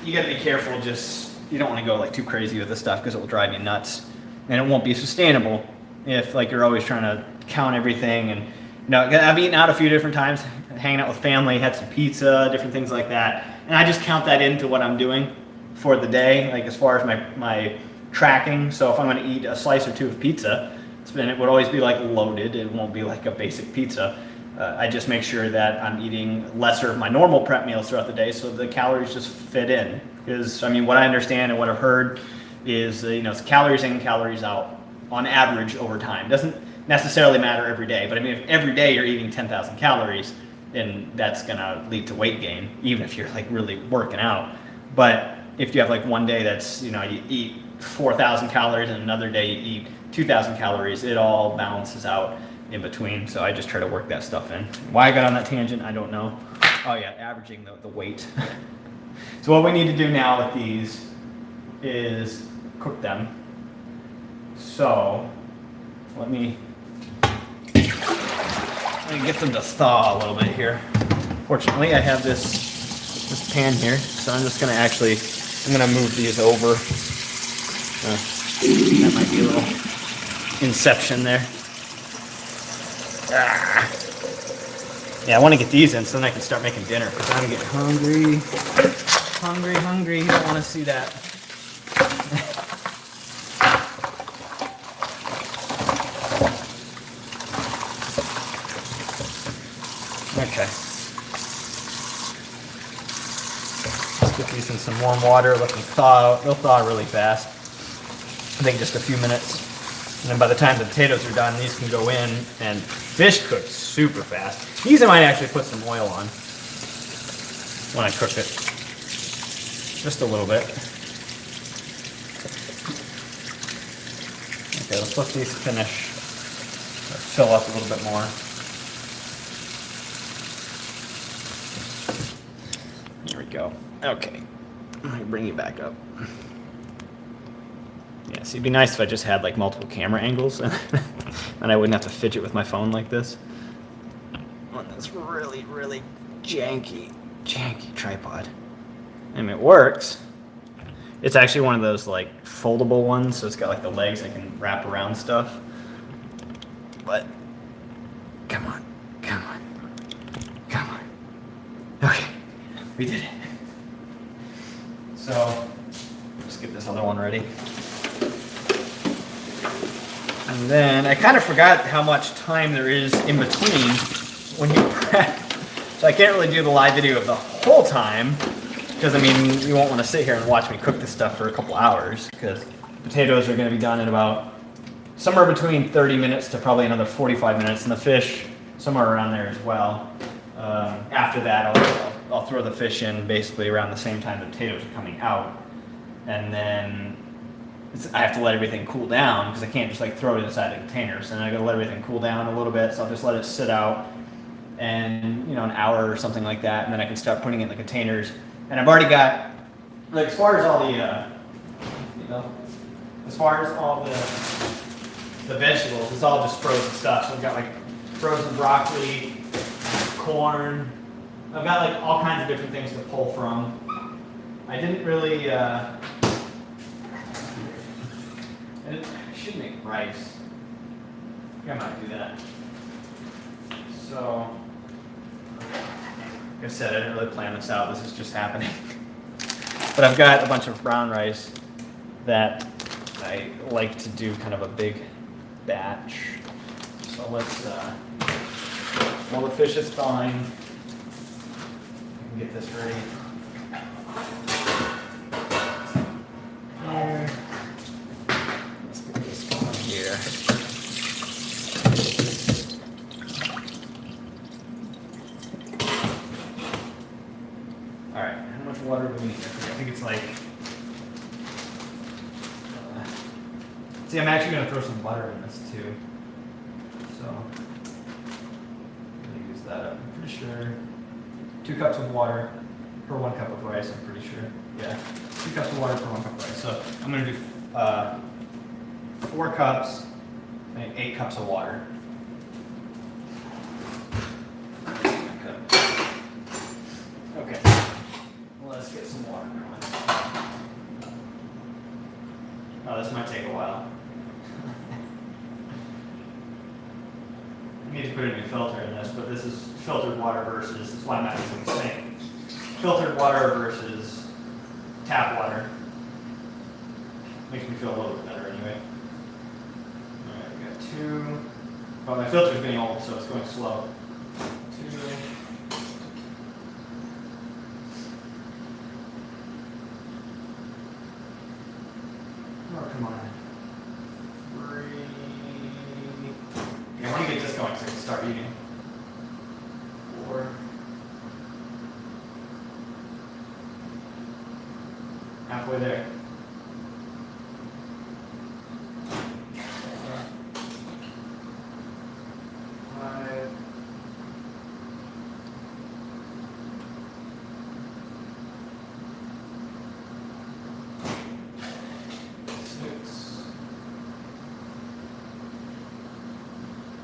you gotta be careful, just, you don't want to go like too crazy with this stuff because it will drive you nuts. And it won't be sustainable if like you're always trying to count everything. And, you know, I've eaten out a few different times, hanging out with family, had some pizza, different things like that. And I just count that into what I'm doing for the day, like as far as my tracking. So if I'm going to eat a slice or 2 of pizza, it would always be like loaded. It won't be like a basic pizza. I just make sure that I'm eating lesser of my normal prep meals throughout the day so the calories just fit in. Because, I mean, what I understand and what I've heard is, you know, it's calories in, calories out on average over time. Doesn't necessarily matter every day, but I mean, if every day you're eating 10,000 calories, then that's gonna lead to weight gain, even if you're like really working out. But if you have like one day that's, you know, you eat 4,000 calories and another day you eat 2,000 calories, it all balances out in between. So I just try to work that stuff in. Why I got on that tangent, I don't know. Oh yeah, averaging the weight. So what we need to do now with these is cook them. So let me get them to thaw a little bit here. Fortunately, I have this pan here, so I'm just gonna I'm gonna move these over. That might be a little inception there. Yeah, I want to get these in so then I can start making dinner because I'm getting hungry. Hungry. You don't want to see that. Okay. Let's get these in some warm water, let them thaw out. They'll thaw really fast. I think just a few minutes. And then by the time the potatoes are done, these can go in, and fish cooks super fast. These I might actually put some oil on when I cook it. Just a little bit. Okay, let's let these finish, or fill up a little bit more. Here we go. Okay, let me bring you back up. Yeah, so it'd be nice if I just had like multiple camera angles and I wouldn't have to fidget with my phone like this. On this really, really janky tripod. I mean, it works. It's actually one of those like foldable ones, so it's got like the legs that can wrap around stuff. But, come on. Okay, we did it. So, let's get this other one ready. And then I kind of forgot how much time there is in between when you prep. So I can't really do the live video of the whole time because, I mean, you won't want to sit here and watch me cook this stuff for a couple hours because potatoes are going to be done in about somewhere between 30 minutes to probably another 45 minutes, and the fish somewhere around there as well. After that, I'll throw the fish in basically around the same time the potatoes are coming out. And then I have to let everything cool down because I can't just like throw it inside the containers. And I gotta let everything cool down a little bit, so I'll just let it sit out and, you know, an hour or something like that, and then I can start putting it in the containers. And I've already got, like, as far as all the, as far as all the vegetables, it's all just frozen stuff. So I've got like frozen broccoli, corn. I've got like all kinds of different things to pull from. I didn't really And it should make rice. I think I might do that. So, like I said, I didn't really plan this out. This is just happening. But I've got a bunch of brown rice that I like to do kind of a big batch. So let's, while the fish is thawing, I can get this ready. Let's get this going here. All right, how much water do we need? I think it's like, see, I'm actually going to throw some butter in this too. So, I'm going to use that up. I'm pretty sure 2 cups of water per 1 cup of rice, I'm pretty sure. Yeah, 2 cups of water per 1 cup of rice. So I'm going to do 4 cups, and 8 cups of water. Okay, well, let's get some water going. Oh, this might take a while. I need to put a new filter in this, but this is filtered water versus, that's why I'm not using the sink. Filtered water versus tap water. Makes me feel a little bit better anyway. Alright, we got 2. Oh, my filter's getting old, so it's going slow. 2. Oh, come on. 3. I want to get this going so I can start eating. 4. Halfway there. 5. 6.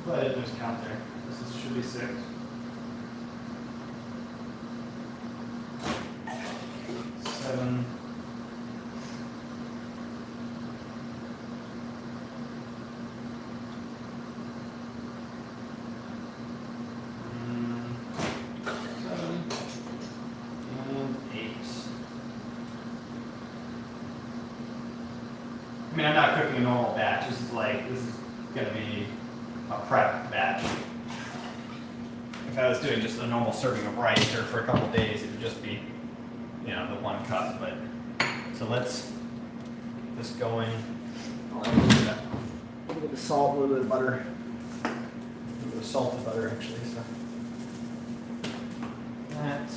But I didn't just count there. This should be 6. 7. 7 and 8. I mean, I'm not cooking a normal batch. This is going to be a prep batch. If I was doing just a normal serving of rice or for a couple days, it would just be, the 1 cup. But so let's get this going. A little bit of salt, a little bit of butter, a little bit of salted butter actually. So that.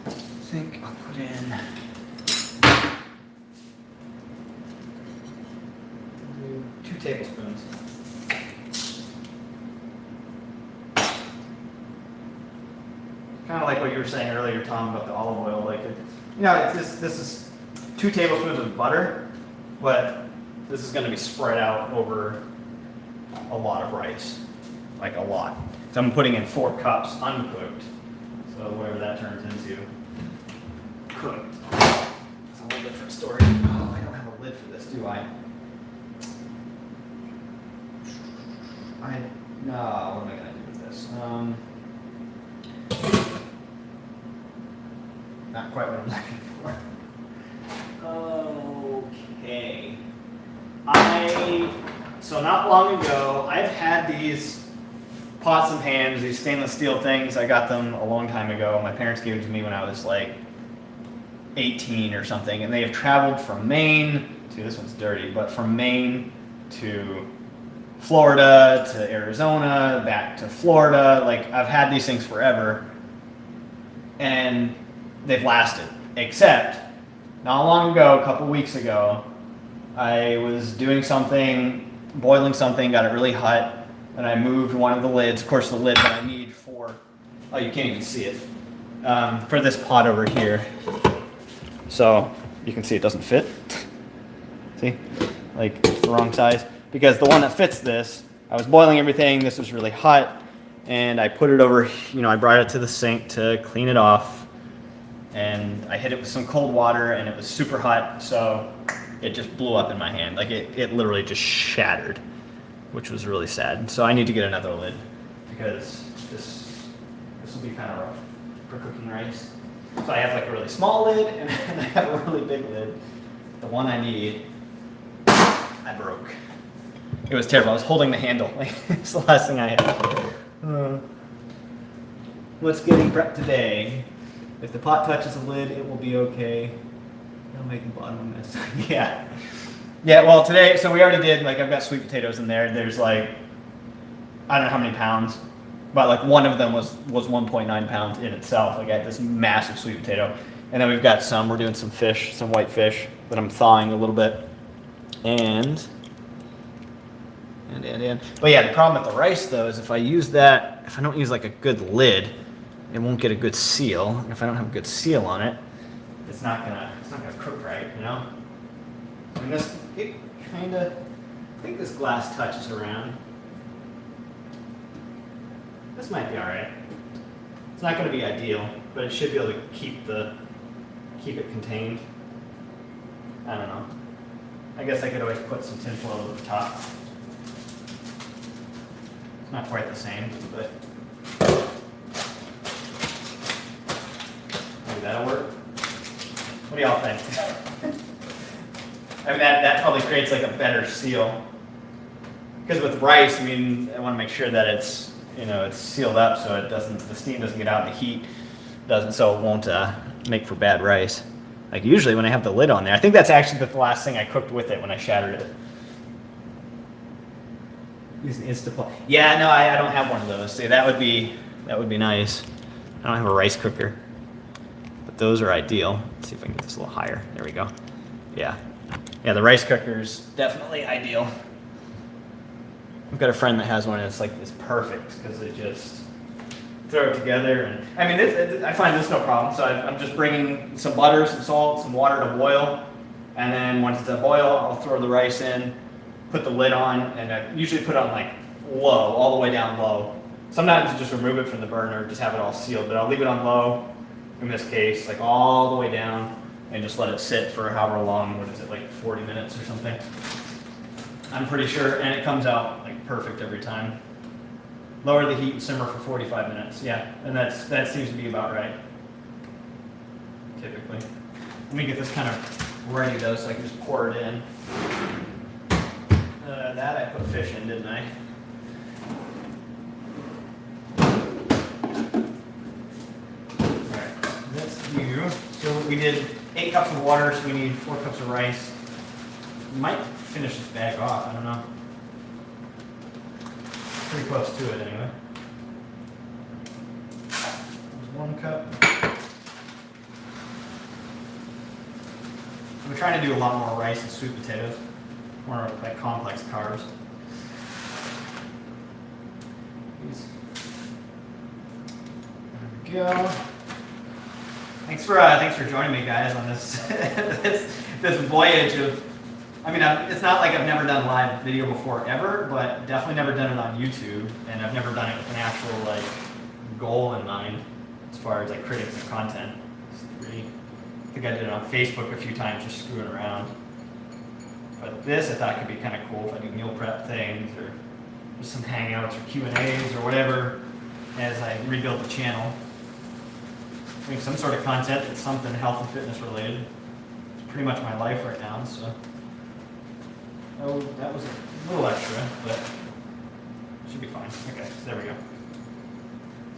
I think I'll put in 2 tablespoons. Kind of like what you were saying earlier, Tom, about the olive oil. This is 2 tablespoons of butter, but this is going to be spread out over a lot of rice, like a lot. So I'm putting in 4 cups uncooked, so whatever that turns into, cooked. It's a whole different story. Oh, I don't have a lid for this, do I? No, what am I going to do with this? Not quite what I'm looking for. Okay. So not long ago, I've had these pots and pans, these stainless steel things. I got them a long time ago. My parents gave them to me when I was like 18 or something, and they have traveled from Maine, see this one's dirty, but from Maine to Florida to Arizona, back to Florida. Like, I've had these things forever, and they've lasted. Except, not long ago, a couple weeks ago, I was doing something, boiling something, got it really hot, and I moved one of the lids. Of course, the lid that I need for, oh, you can't even see it, for this pot over here. So, you can see it doesn't fit. See? Like, it's the wrong size. Because the one that fits this, I was boiling everything, this was really hot, and I put it over, I brought it to the sink to clean it off, and I hit it with some cold water, and it was super hot, so it just blew up in my hand. Like it literally just shattered, which was really sad. So I need to get another lid because this will be kind of rough for cooking rice. So I have like a really small lid and I have a really big lid. The one I need, I broke. It was terrible. I was holding the handle. Like, it's the last thing I had. What's getting prepped today? If the pot touches the lid, it will be okay. It'll make the bottom a mess. Yeah. Yeah, well today, so we already did, like I've got sweet potatoes in there. There's like, I don't know how many pounds, but like one of them was 1.9 pounds in itself. Like I had this massive sweet potato. And then we've got we're doing some fish, some white fish that I'm thawing a little bit. And. But yeah, the problem with the rice though is if I don't use like a good lid, it won't get a good seal. And if I don't have a good seal on it, it's not gonna cook right, you know? I mean I think this glass touches around. This might be alright. It's not gonna be ideal, but it should be able to keep it contained. I don't know. I guess I could always put some tinfoil over the top. It's not quite the same, but maybe that'll work. What do y'all think? I mean, that probably creates like a better seal. Because with rice, I mean, I want to make sure that it's sealed up so the steam doesn't get out and the heat doesn't, so it won't make for bad rice. Like usually when I have the lid on there, I think that's actually the last thing I cooked with it when I shattered it. Use an Instapot. Yeah, no, I don't have one of those. See, that would be nice. I don't have a rice cooker, but those are ideal. Let's see if I can get this a little higher. There we go. Yeah, the rice cooker's definitely ideal. I've got a friend that has one, and it's like it's perfect because it just throw it together, and I mean, I find this no problem. So I'm just bringing some butter, some salt, some water to boil, and then once it's at boil, I'll throw the rice in, put the lid on, and I usually put it on like low, all the way down low. Sometimes just remove it from the burner, just have it all sealed, but I'll leave it on low, in this case, like all the way down, and just let it sit for however long, what is it, like 40 minutes or something? I'm pretty sure, and it comes out like perfect every time. Lower the heat and simmer for 45 minutes, yeah, and that seems to be about right, typically. Let me get this kind of ready though, so I can just pour it in. That I put fish in, didn't I? Alright, that's you. So we did 8 cups of water, so we need 4 cups of rice. We might finish this bag off, I don't know. Pretty close to it anyway. There's 1 cup. We're trying to do a lot more rice and sweet potatoes. More like complex carbs. There we go. Thanks for joining me, guys, on this this voyage of. I mean, it's not like I've never done live video before ever, but definitely never done it on YouTube, and I've never done it with an actual like goal in mind as far as like creating some content. I think I did it on Facebook a few times, just screwing around. But this I thought could be kind of cool if I do meal prep things or just some hangouts or Q&As or whatever as I rebuild the channel. Doing some sort of content that's something health and fitness related. It's pretty much my life right now, so. Oh, that was a little extra, but it should be fine. Okay, so there we go.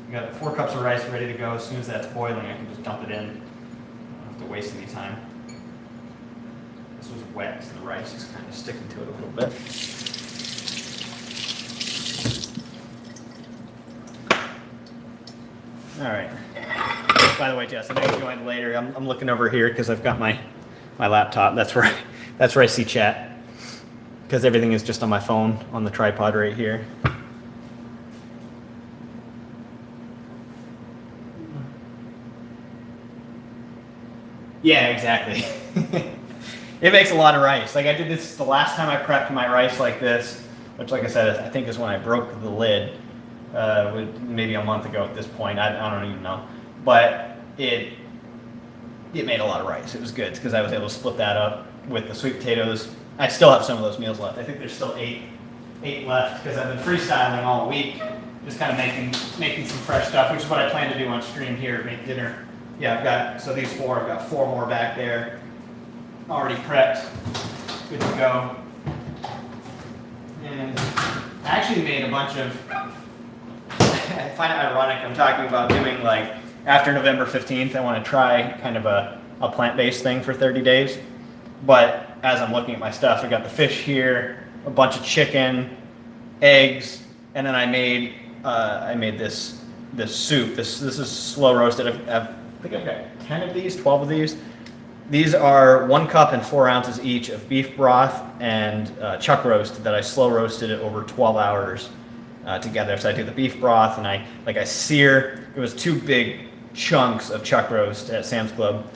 We got 4 cups of rice ready to go. As soon as that's boiling, I can just dump it in. I don't have to waste any time. This was wet, so the rice is kind of sticking to it a little bit. All right. By the way, Jess, I know you joined later. I'm looking over here because I've got my laptop. That's where I see chat. Because everything is just on my phone on the tripod right here. Yeah, exactly. It makes a lot of rice. Like I did this the last time I prepped my rice like this, which like I said, I think is when I broke the lid, maybe a month ago at this point. I don't even know. But it it made a lot of rice. It was good because I was able to split that up with the sweet potatoes. I still have some of those meals left. I think there's still eight left because I've been freestyling all week, just kind of making some fresh stuff, which is what I plan to do on stream here, make dinner. Yeah, I've got, so these four, I've got 4 more back there, already prepped, good to go. And I actually made a bunch of, I find it ironic, I'm talking about doing like, after November 15th, I want to try kind of a plant-based thing for 30 days. But as I'm looking at my stuff, I got the fish here, a bunch of chicken, eggs, and then I made this soup. This is slow roasted. I think I've got 10 of these, 12 of these. These are 1 cup and 4 ounces each of beef broth and chuck roast that I slow roasted it over 12 hours together. So I do the beef broth and I sear. It was 2 big chunks of chuck roast at Sam's Club.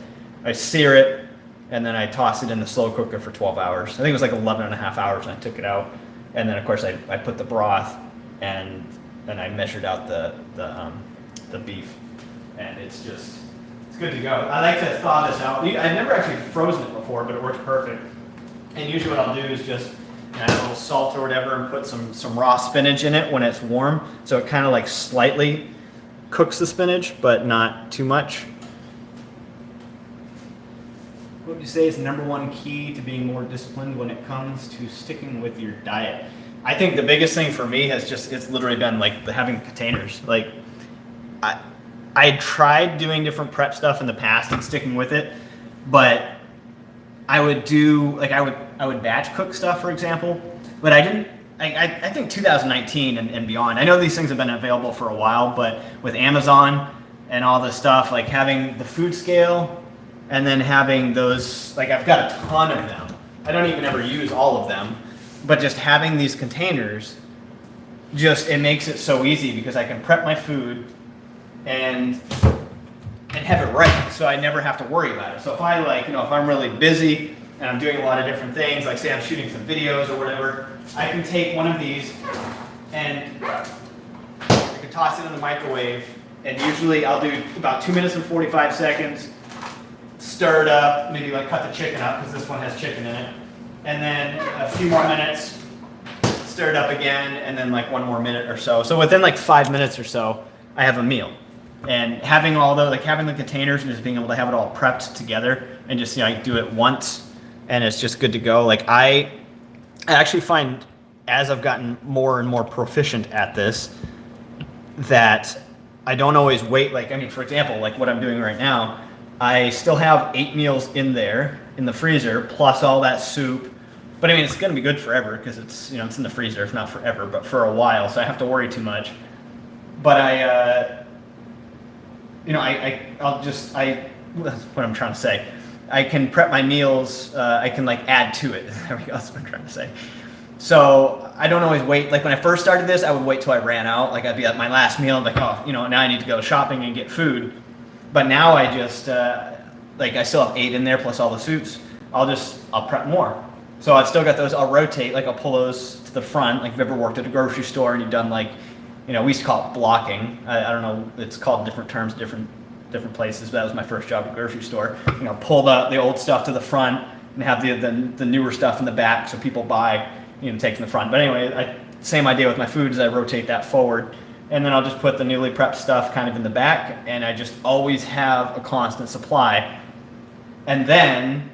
I sear it and then I toss it in the slow cooker for 12 hours. I think it was like 11 and a half hours and I took it out. And then of course I put the broth and then I measured out the beef, and it's good to go. I like to thaw this out. I've never actually frozen it before, but it works perfect. And usually what I'll do is just add a little salt or whatever and put some raw spinach in it when it's warm. So it kind of like slightly cooks the spinach, but not too much. What would you say is the #1 key to being more disciplined when it comes to sticking with your diet? I think the biggest thing for me it's literally been like having containers. Like I tried doing different prep stuff in the past and sticking with it, but I would do like I would batch cook stuff, for example, but I didn't. I think 2019 and beyond. I know these things have been available for a while, but with Amazon and all this stuff, like having the food scale and then having those, like I've got a ton of them. I don't even ever use all of them, but just having these containers, it makes it so easy because I can prep my food and have it right, so I never have to worry about it. So if if I'm really busy and I'm doing a lot of different things, like say I'm shooting some videos or whatever, I can take one of these and I can toss it in the microwave, and usually I'll do about 2 minutes and 45 seconds, stir it up, maybe like cut the chicken up because this one has chicken in it, and then a few more minutes, stir it up again, and then like 1 more minute or so. So within like 5 minutes or so, I have a meal. And having having the containers and just being able to have it all prepped together and just do it once, and it's just good to go. Like I actually find, as I've gotten more and more proficient at this, that I don't always wait. For example, like what I'm doing right now, I still have 8 meals in there in the freezer, plus all that soup. But it's going to be good forever because it's in the freezer, if not forever, but for a while, so I have to worry too much. But that's what I'm trying to say. I can prep my meals, I can add to it. There we go, that's what I'm trying to say. So I don't always wait. Like when I first started this, I would wait till I ran out. Like I'd be at my last meal, now I need to go shopping and get food. But now I just, I still have 8 in there plus all the soups. I'll prep more. So I've still got those, I'll rotate, I'll pull those to the front. Like if you've ever worked at a grocery store and you've done we used to call it blocking. I don't know, it's called different terms, different places, but that was my first job at a grocery store. Pull the old stuff to the front and have the newer stuff in the back so people buy, take from the front. But anyway, same idea with my food is I rotate that forward. And then I'll just put the newly prepped stuff kind of in the back, and I just always have a constant supply. And then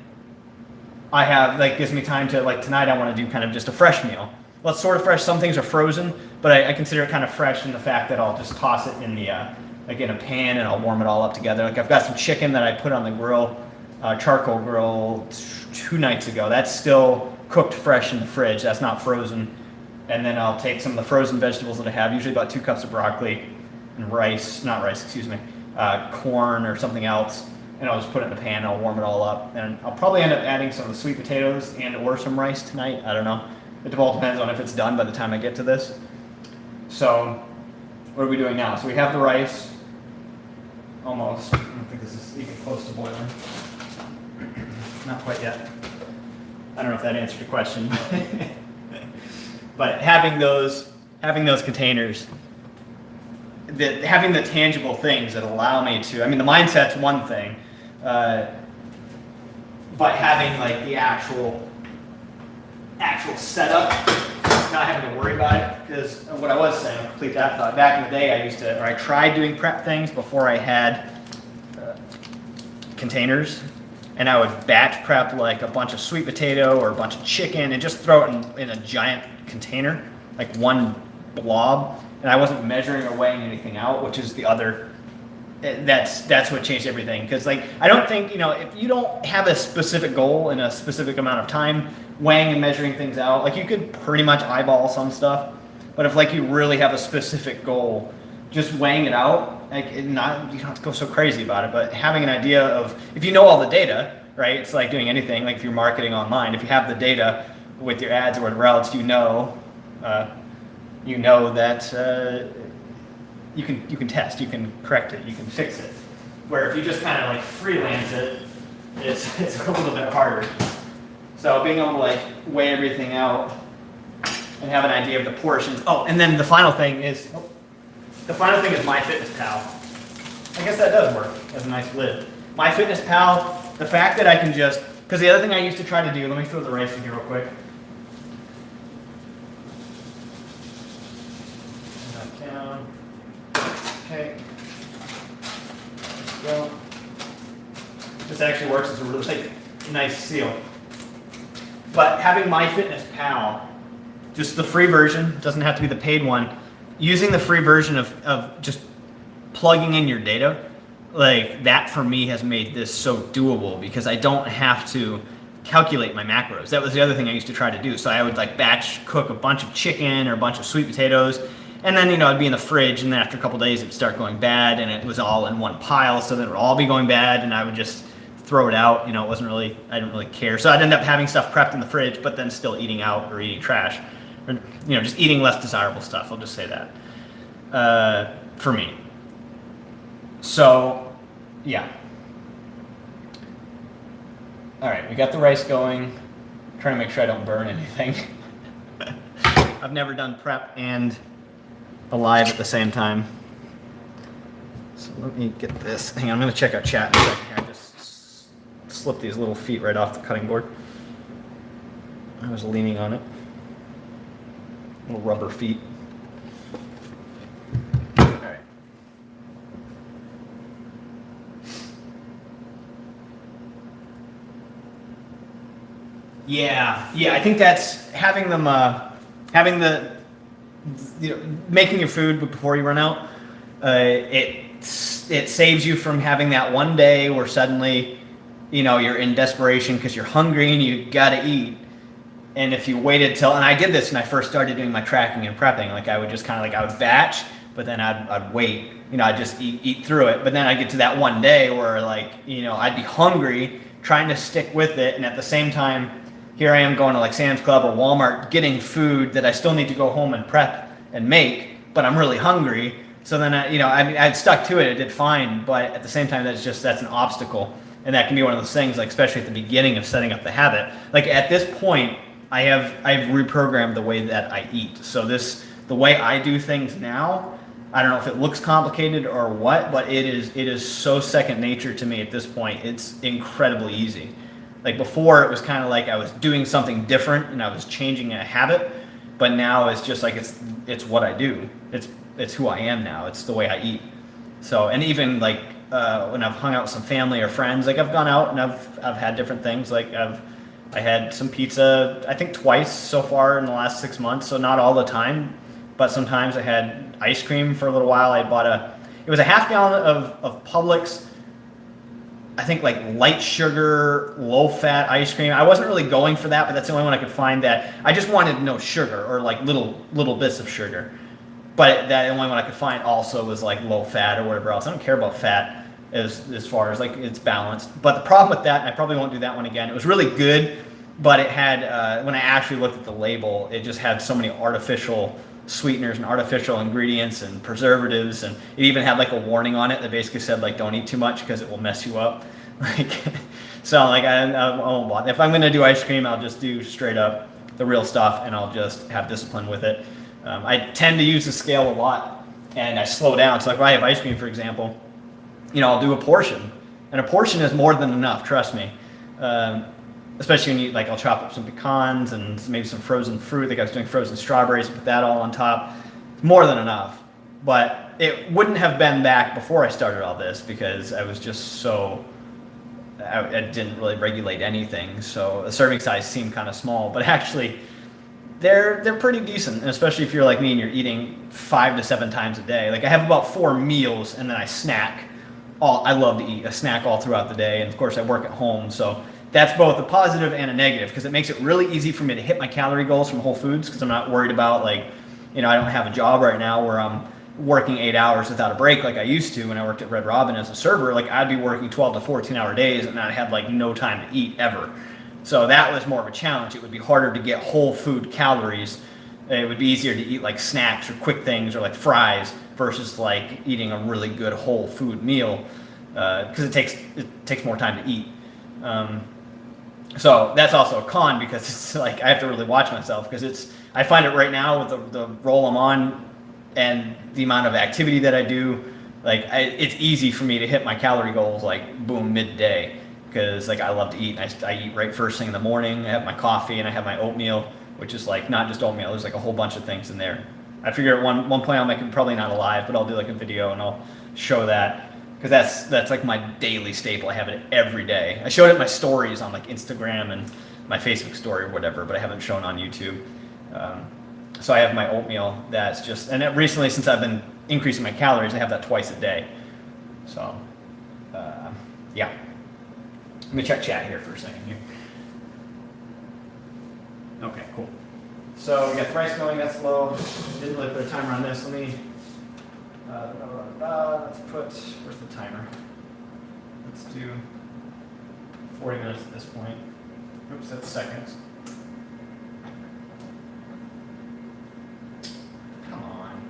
I have, gives me time to, tonight I want to do kind of just a fresh meal. Well, it's sort of fresh. Some things are frozen, but I consider it kind of fresh in the fact that I'll just toss it in the, in a pan, and I'll warm it all up together. I've got some chicken that I put on the grill, charcoal grill 2 nights ago. That's still cooked fresh in the fridge. That's not frozen. And then I'll take some of the frozen vegetables that I have, usually about 2 cups of broccoli and corn or something else, and I'll just put it in the pan, I'll warm it all up, and I'll probably end up adding some of the sweet potatoes or some rice tonight, I don't know. It all depends on if it's done by the time I get to this. So, what are we doing now? So we have the rice, almost. I don't think this is even close to boiling. Not quite yet. I don't know if that answered your question. But having those containers, having the tangible things that allow me to, the mindset's one thing, But having like the actual setup, not having to worry about it, because what I was saying, I'll complete that thought. Back in the day, I tried doing prep things before I had containers, and I would batch prep like a bunch of sweet potato or a bunch of chicken and just throw it in a giant container, like one blob, and I wasn't measuring or weighing anything out, which is the other. That's what changed everything, because like I don't think, if you don't have a specific goal in a specific amount of time, weighing and measuring things out, like you could pretty much eyeball some stuff, but if like you really have a specific goal, just weighing it out, like you don't have to go so crazy about it, but having an idea of, if you know all the data, right? It's like doing anything, like if you're marketing online, if you have the data with your ads or whatever else, you know that you can test, you can correct it, you can fix it. Where if you just kind of like freelance it, it's a little bit harder. So being able to like weigh everything out and have an idea of the portions. Oh, and then the final thing is MyFitnessPal. I guess that does work as a nice lid. MyFitnessPal, the fact that I can just, because the other thing I used to try to do, let me throw the rice in here real quick. Down. Okay. Well, this actually works as a really nice seal. But having MyFitnessPal, just the free version, doesn't have to be the paid one. Using the free version of just plugging in your data, like that for me has made this so doable, because I don't have to calculate my macros. That was the other thing I used to try to do. So I would like batch cook a bunch of chicken or a bunch of sweet potatoes, and then it'd be in the fridge, and then after a couple days it'd start going bad, and it was all in one pile, so then it would all be going bad, and I would just throw it out. I didn't really care. So I'd end up having stuff prepped in the fridge, but then still eating out or eating trash, or just eating less desirable stuff. I'll just say that for me. So yeah. All right, we got the rice going. I'm trying to make sure I don't burn anything. I've never done prep and alive at the same time. So let me get this. Hang on, I'm going to check out chat in a second here. I just slipped these little feet right off the cutting board. I was leaning on it. Little rubber feet. All right. Yeah, I think that's having them, making your food before you run out. It saves you from having that one day where suddenly, you're in desperation because you're hungry and you gotta eat. And if you waited till, and I did this when I first started doing my tracking and prepping, like I would just kind of I would batch, but then I'd wait, I'd just eat through it. But then I get to that one day where I'd be hungry, trying to stick with it, and at the same time, here I am going to Sam's Club or Walmart, getting food that I still need to go home and prep and make, but I'm really hungry. So then I'd stuck to it. It did fine, but at the same time, that's an obstacle, and that can be one of those things, especially at the beginning of setting up the habit. At this point, I've reprogrammed the way that I eat. So the way I do things now, I don't know if it looks complicated or what, but it is so second nature to me at this point. It's incredibly easy. Before, it was kind of I was doing something different and I was changing a habit, but now it's just it's what I do. It's who I am now. It's the way I eat. So, and even when I've hung out with some family or friends, I've gone out and I've had different things. I had some pizza, I think twice so far in the last 6 months. So not all the time, but sometimes I had ice cream for a little while. I bought it was a half gallon of Publix, I think light sugar, low fat ice cream. I wasn't really going for that, but that's the only one I could find that I just wanted no sugar, or little bits of sugar. But that only one I could find also was low fat or whatever else. I don't care about fat as far as it's balanced. But the problem with that, and I probably won't do that one again, it was really good, but it had, when I actually looked at the label, it just had so many artificial sweeteners and artificial ingredients and preservatives, and it even had a warning on it that basically said don't eat too much because it will mess you up. So I won't bother. If I'm going to do ice cream, I'll just do straight up the real stuff, and I'll just have discipline with it. I tend to use the scale a lot, and I slow down. So if I have ice cream, for example, I'll do a portion, And a portion is more than enough, trust me. Especially when you, like, I'll chop up some pecans and maybe some frozen fruit. Like I was doing frozen strawberries, put that all on top. More than enough. But it wouldn't have been back before I started all this because I was just so, I didn't really regulate anything. So the serving size seemed kind of small, but actually they're pretty decent, and especially if you're like me and you're eating 5 to 7 times a day. Like I have about 4 meals and then I snack. I love to eat a snack all throughout the day, and of course I work at home, so that's both a positive and a negative because it makes it really easy for me to hit my calorie goals from Whole Foods because I'm not worried about, like, I don't have a job right now where I'm working 8 hours without a break like I used to when I worked at Red Robin as a server. Like I'd be working 12 to 14 hour days and I had like no time to eat ever. So that was more of a challenge. It would be harder to get whole food calories. It would be easier to eat like snacks or quick things or like fries versus like eating a really good whole food meal because it takes more time to eat. So that's also a con because it's like I have to really watch myself because I find it right now with the role I'm on and the amount of activity that I do, like it's easy for me to hit my calorie goals like boom midday because like I love to eat. And I eat right first thing in the morning. I have my coffee and I have my oatmeal, which is like not just oatmeal. There's like a whole bunch of things in there. I figure at one point I'll make it probably not live, but I'll do like a video and I'll show that. Because that's like my daily staple. I have it every day. I showed it in my stories on like Instagram and my Facebook story or whatever, but I haven't shown on YouTube. So I have my oatmeal that's just, and recently since I've been increasing my calories, I have that twice a day. So, yeah. Let me check chat here for a second here. Okay, cool. So we got the rice going, that's low. Didn't really put a timer on this. Let me, let's put, where's the timer? Let's do 40 minutes at this point. Oops, that's seconds. Come on.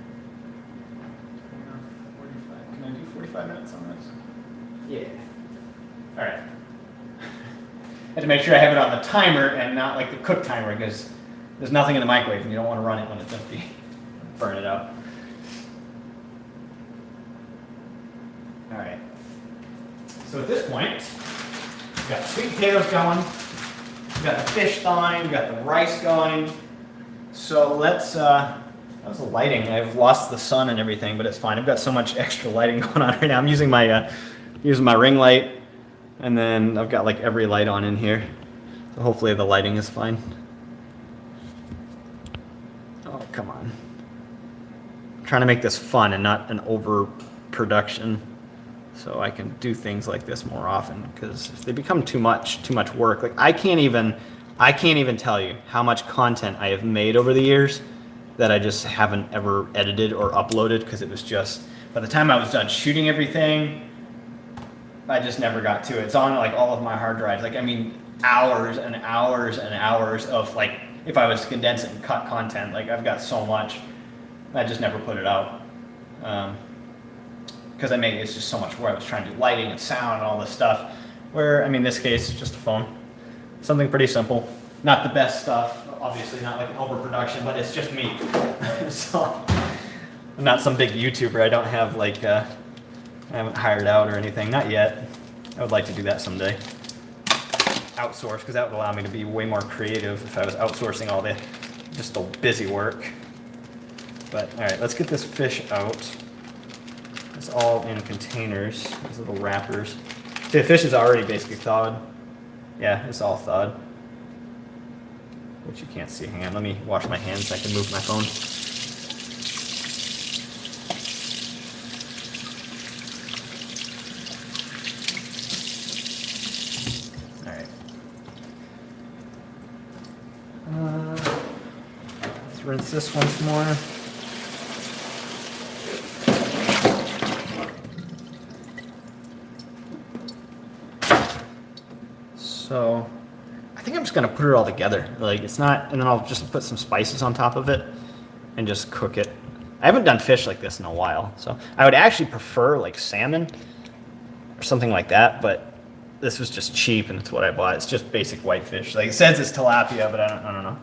45. Can I do 45 minutes on this? Yeah. All right. I have to make sure I have it on the timer and not like the cook timer because there's nothing in the microwave and you don't want to run it when it's empty. Burn it up. All right. So at this point, we've got the sweet potatoes going, we've got the fish thawing, we've got the rice going. So let's, how's the lighting? I've lost the sun and everything, but it's fine. I've got so much extra lighting going on right now. I'm using my ring light, and then I've got like every light on in here. So hopefully the lighting is fine. Oh, come on. I'm trying to make this fun and not an overproduction, so I can do things like this more often, because if they become too much work, like I can't even tell you how much content I have made over the years that I just haven't ever edited or uploaded, because it was just, by the time I was done shooting everything, I just never got to it. It's on like all of my hard drives. Like, I mean, hours and hours and hours of, like, if I was to condense it and cut content, like I've got so much, I just never put it out. Because it's just so much where I was trying to do lighting and sound and all this stuff. Where, I mean, in this case, just a phone. Something pretty simple. Not the best stuff, obviously not like an overproduction, but it's just me. So, I'm not some big YouTuber. I don't have like, I haven't hired out or anything, not yet. I would like to do that someday. Outsource, because that would allow me to be way more creative if I was outsourcing all just the busy work. But, all right, let's get this fish out. It's all in containers, these little wrappers. See, the fish is already basically thawed. Yeah, it's all thawed. Which you can't see. Hang on, let me wash my hands so I can move my phone. All right. Let's rinse this once more. So I think I'm just gonna put it all together. Like, it's not, and then I'll just put some spices on top of it and just cook it. I haven't done fish like this in a while, so I would actually prefer like salmon or something like that, but this was just cheap and it's what I bought. It's just basic whitefish. Like, it says it's tilapia, but I don't know.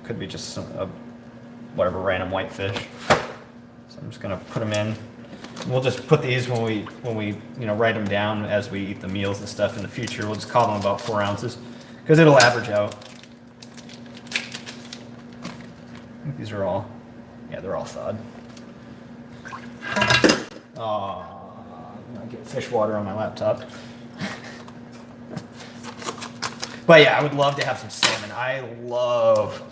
Could be just some whatever random whitefish. So I'm just gonna put them in. We'll just put these when we write them down as we eat the meals and stuff in the future. We'll just call them about 4 ounces because it'll average out. I think these are all, yeah, they're all thawed. Oh, I'm gonna get fish water on my laptop. But yeah, I would love to have some salmon. I love.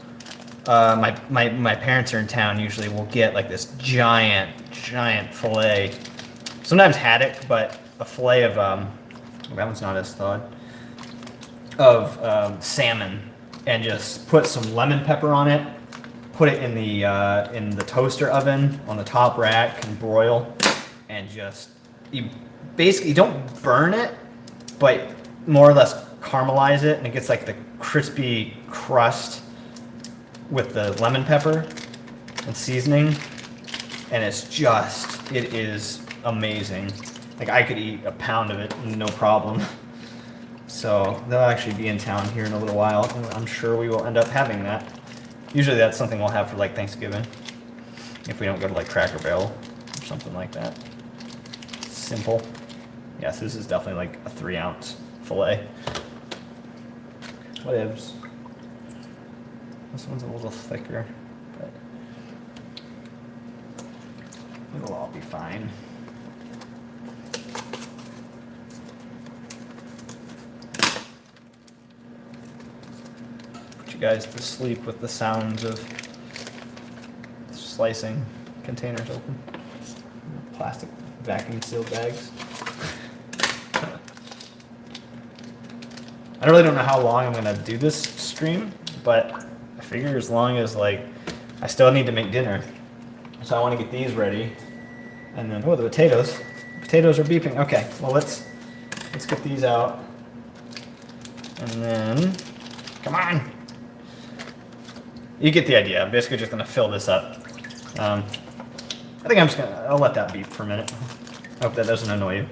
My parents are in town. Usually, we'll get like this giant fillet. Sometimes haddock, but a fillet of that one's not as thawed. Of salmon, and just put some lemon pepper on it. Put it in the toaster oven on the top rack and broil, and just you basically don't burn it, but more or less caramelize it, and it gets like the crispy crust with the lemon pepper and seasoning, and it is amazing. Like I could eat a pound of it, no problem. So they'll actually be in town here in a little while, and I'm sure we will end up having that. Usually that's something we'll have for like Thanksgiving, if we don't go to like Cracker Barrel or something like that. Simple. Yes, this is definitely like a 3-ounce fillet. Whatevs. This one's a little thicker, but it'll all be fine. Put you guys to sleep with the sounds of slicing containers open. Plastic vacuum sealed bags. I really don't know how long I'm gonna do this stream, but I figure as long as like I still need to make dinner, so I want to get these ready, and then the potatoes. Potatoes are beeping. Okay, well let's get these out, and then come on. You get the idea. I'm basically just gonna fill this up. I think I'll let that beep for a minute. I hope that doesn't annoy you.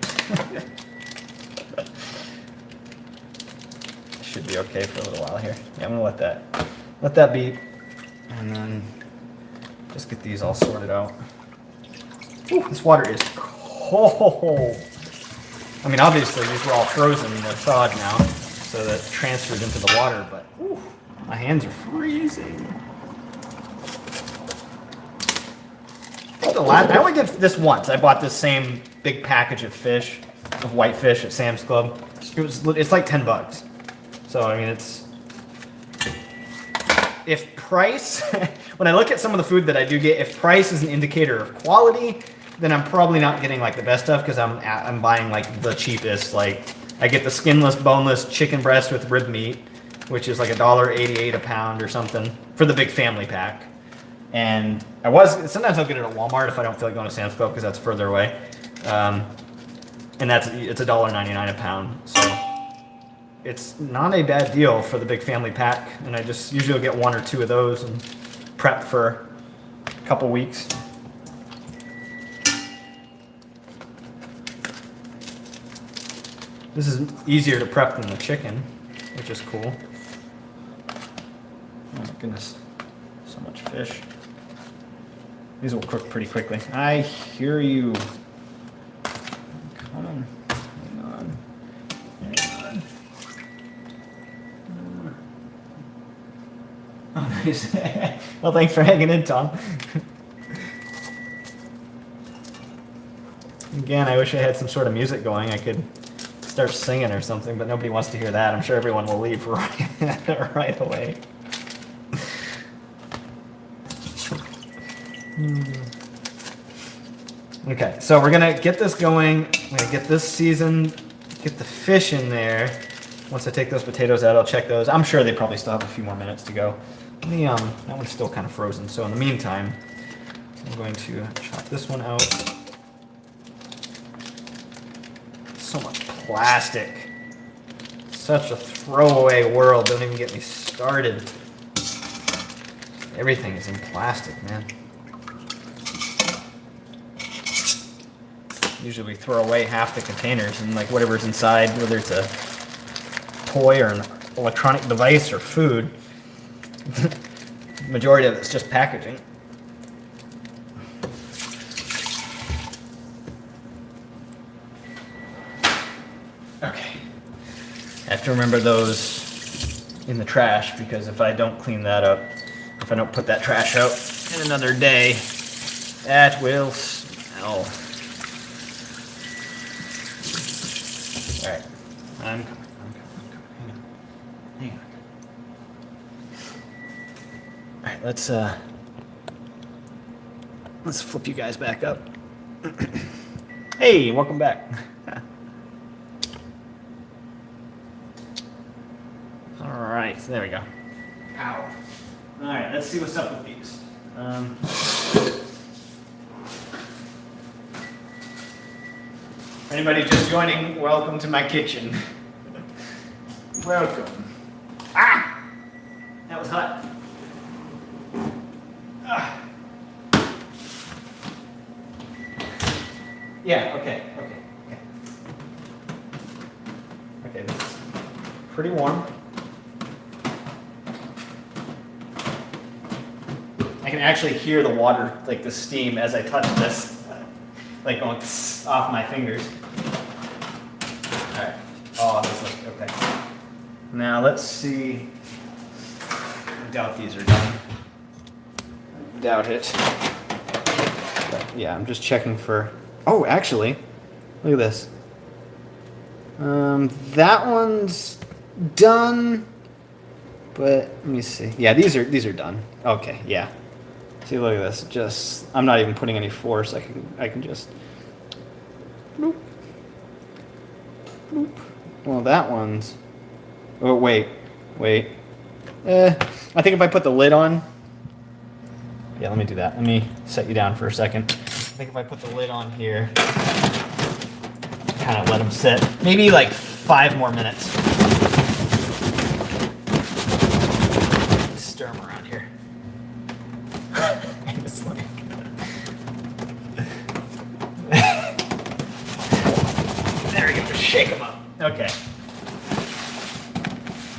Should be okay for a little while here. Yeah, I'm gonna let that beep, and then just get these all sorted out. Ooh, this water is cold. I mean, obviously these were all frozen and they're thawed now, so that transferred into the water. But ooh, my hands are freezing. I only did this once. I bought this same big package of fish, of white fish at Sam's Club. It's like $10. So I mean, if price, when I look at some of the food that I do get, if price is an indicator of quality, then I'm probably not getting like the best stuff because I'm buying like the cheapest. Like I get the skinless, boneless chicken breast with rib meat, which is like $1.88 a pound or something for the big family pack. And sometimes I'll get it at Walmart if I don't feel like going to Sam's Club because that's further away. And it's $1.99 a pound. So it's not a bad deal for the big family pack, and I just usually get 1 or 2 of those and prep for a couple weeks. This is easier to prep than the chicken, which is cool. Oh my goodness, so much fish. These will cook pretty quickly. I hear you. Come on. Hang on. Oh, nice. Well, thanks for hanging in, Tom. Again, I wish I had some sort of music going. I could start singing or something, but nobody wants to hear that. I'm sure everyone will leave right away. Okay, so we're gonna get this going. I'm gonna get this seasoned, get the fish in there. Once I take those potatoes out, I'll check those. I'm sure they probably still have a few more minutes to go. That one's still kind of frozen. So in the meantime, I'm going to chop this one out. So much plastic. Such a throwaway world. Don't even get me started. Everything is in plastic, man. Usually we throw away half the containers and like whatever's inside, whether it's a toy or an electronic device or food. The majority of it's just packaging. to remember those in the trash, because if I don't clean that up, if I don't put that trash out in another day, that will smell. Alright, I'm coming. Hang on. Alright, let's flip you guys back up. Hey, welcome back. Alright, so there we go. Ow. Alright, let's see what's up with these. Anybody just joining, welcome to my kitchen. Welcome. Ah! That was hot. Ah. Yeah, okay. Okay, this is pretty warm. I can actually hear the water, like the steam, as I touch this, like going off my fingers. Alright. Oh, this looks okay. Now let's see. I doubt these are done. Doubt it. But yeah, I'm just checking for. Oh, actually, look at this. That one's done. But let me see. Yeah, these are done. Okay, yeah. See, look at this. Just, I'm not even putting any force. I can just. Bloop. Bloop. Well, that one's. Oh, wait. I think if I put the lid on. Yeah, let me do that. Let me set you down for a second. I think if I put the lid on here, kind of let them sit. Maybe like 5 more minutes. Let's stir them around here. There we go. Just shake them up. Okay.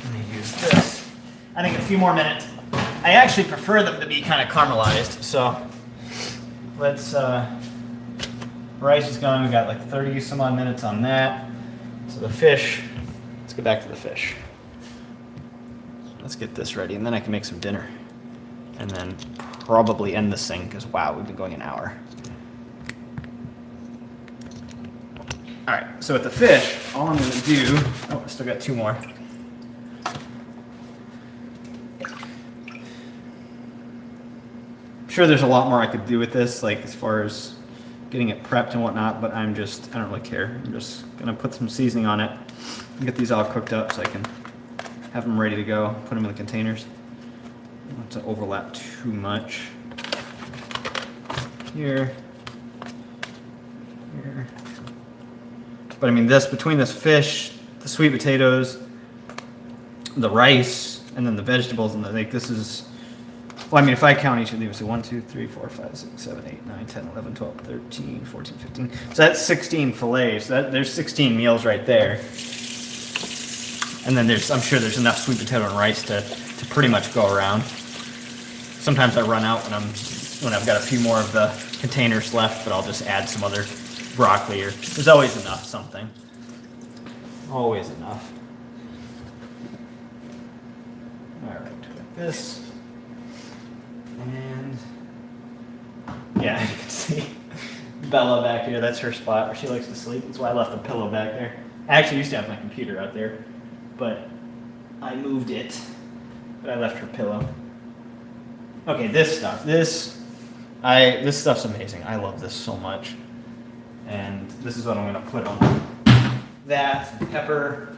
Let me use this. I think a few more minutes. I actually prefer them to be kind of caramelized, so let's, rice is going, we got like 30 some odd minutes on that. So the fish, let's get back to the fish. Let's get this ready, and then I can make some dinner. And then probably end this thing, because wow, we've been going an hour. Alright, so with the fish, all I'm going to do, oh, I still got 2 more. Sure, there's a lot more I could do with this, like as far as getting it prepped and whatnot, but I don't really care. I'm just gonna put some seasoning on it and get these all cooked up so I can have them ready to go, put them in the containers. I don't want to overlap too much. Here. But I mean, between this fish, the sweet potatoes, the rice, and then the vegetables, and this is. Well, I mean, if I count each of these, so 1, 2, 3, 4, 5, 6, 7, 8, 9, 10, 11, 12, 13, 14, 15. So that's 16 fillets. So there's 16 meals right there. And then I'm sure there's enough sweet potato and rice to pretty much go around. Sometimes I run out when I've got a few more of the containers left, but I'll just add some other broccoli, or there's always enough something. Always enough. All right, like this. And yeah, you can see Bella back here. That's her spot where she likes to sleep. That's why I left the pillow back there. I actually used to have my computer out there, but I moved it. But I left her pillow. Okay, this stuff. This stuff's amazing. I love this so much. And this is what I'm gonna put on that. Some pepper.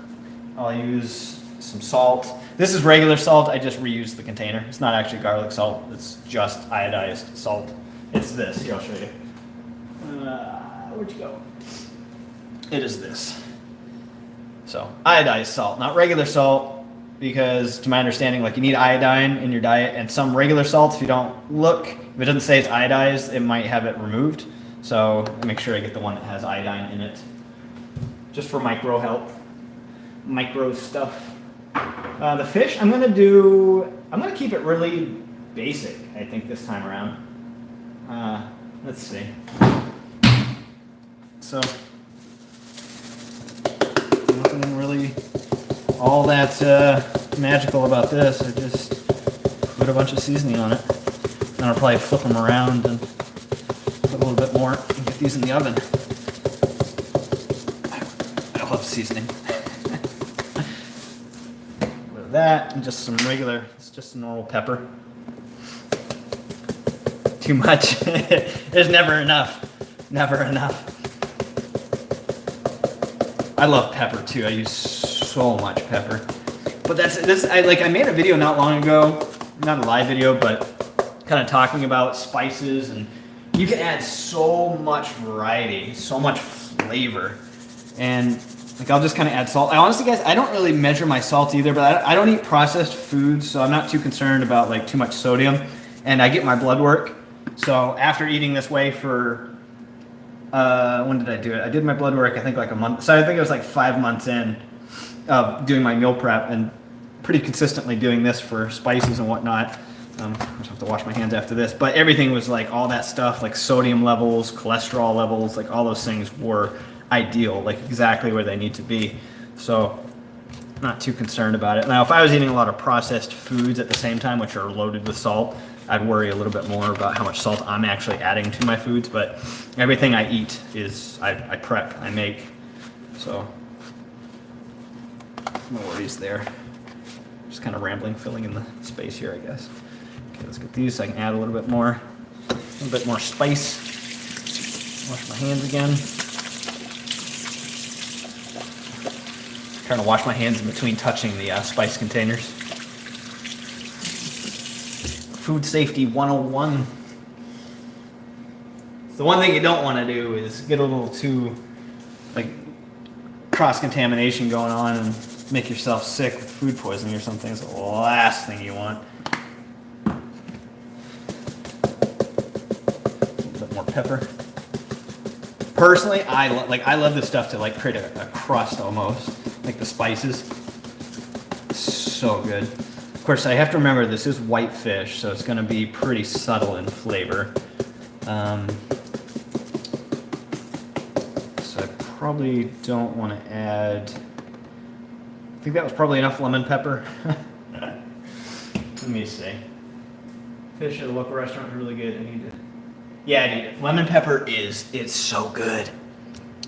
I'll use some salt. This is regular salt. I just reused the container. It's not actually garlic salt. It's just iodized salt. It's this. Here, I'll show you. Where'd you go? It is this. So iodized salt, not regular salt, because to my understanding, like you need iodine in your diet, and some regular salts, if you don't look, if it doesn't say it's iodized, it might have it removed. So make sure I get the one that has iodine in it, just for micro health, micro stuff. The fish, I'm gonna keep it really basic, I think, this time around. Let's see. So, nothing really all that magical about this. I just put a bunch of seasoning on it. And I'll probably flip them around and put a little bit more and get these in the oven. I love seasoning. With that and just some regular, it's just some normal pepper. Too much. There's never enough. Never enough. I love pepper too. I use so much pepper. But that's this. I made a video not long ago, not a live video, but kind of talking about spices, and you can add so much variety, so much flavor, and like I'll just kind of add salt. I honestly, guys, I don't really measure my salt either, but I don't eat processed foods, so I'm not too concerned about like too much sodium, and I get my blood work. So after eating this way for, when did I do it? I did my blood work, I think like a month. So I think it was like 5 months in of doing my meal prep and pretty consistently doing this for spices and whatnot. I just have to wash my hands after this. But everything was like all that stuff, like sodium levels, cholesterol levels, like all those things were ideal, like exactly where they need to be. So not too concerned about it. Now, if I was eating a lot of processed foods at the same time, which are loaded with salt, I'd worry a little bit more about how much salt I'm actually adding to my foods, but everything I eat is, I prep, I make, so no worries there. Just kind of rambling, filling in the space here, I guess. Okay, let's get these so I can add a little bit more spice. Wash my hands again. Trying to wash my hands in between touching the spice containers. Food Safety 101. So the one thing you don't want to do is get a little too like cross-contamination going on and make yourself sick with food poisoning or something. It's the last thing you want. A little bit more pepper. Personally, I love this stuff to like create a crust almost, like the spices. So good. Of course, I have to remember this is white fish, so it's going to be pretty subtle in flavor. So I probably don't want to add. I think that was probably enough lemon pepper. Let me see. Fish at a local restaurant is really good. I need it. Yeah, I need it. Lemon pepper it's so good.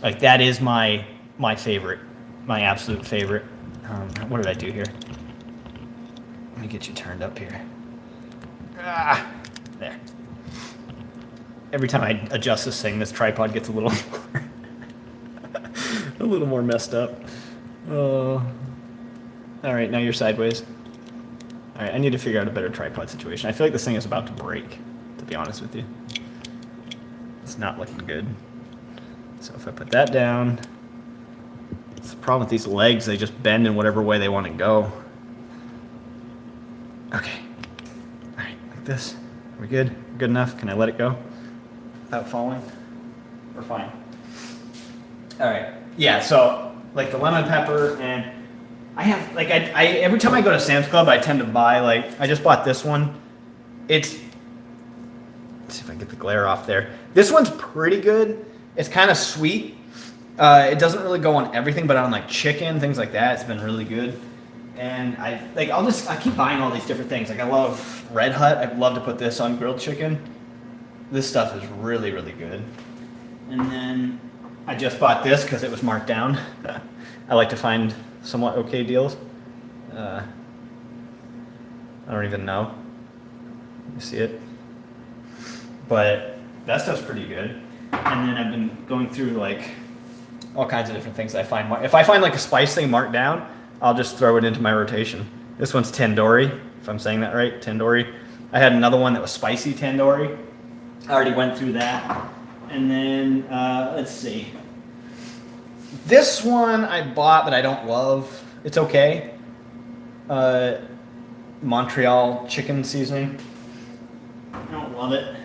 Like that is my favorite, my absolute favorite. What did I do here? Let me get you turned up here. There. Every time I adjust this thing, this tripod gets a little a little more messed up. All right, now you're sideways. All right, I need to figure out a better tripod situation. I feel like this thing is about to break, to be honest with you. It's not looking good. So if I put that down, it's the problem with these legs. They just bend in whatever way they want to go. Okay. All right, like this. Are we good? Good enough? Can I let it go without falling? We're fine. All right. Yeah, so like the lemon pepper, and I have like I every time I go to Sam's Club, I tend to buy like I just bought this one. Let's see if I can get the glare off there. This one's pretty good. It's kind of sweet. It doesn't really go on everything, but on like chicken, things like that, it's been really good. And I keep buying all these different things. Like I love Red Hut. I'd love to put this on grilled chicken. This stuff is really, really good. And then I just bought this because it was marked down. I like to find somewhat okay deals. I don't even know. You see it? But that stuff's pretty good. And then I've been going through like all kinds of different things I find. If I find like a spice thing marked down, I'll just throw it into my rotation. This one's tandoori, if I'm saying that right, tandoori. I had another one that was spicy tandoori. I already went through that. And then, let's see. This one I bought, but I don't love. It's okay. Montreal chicken seasoning. I don't love it.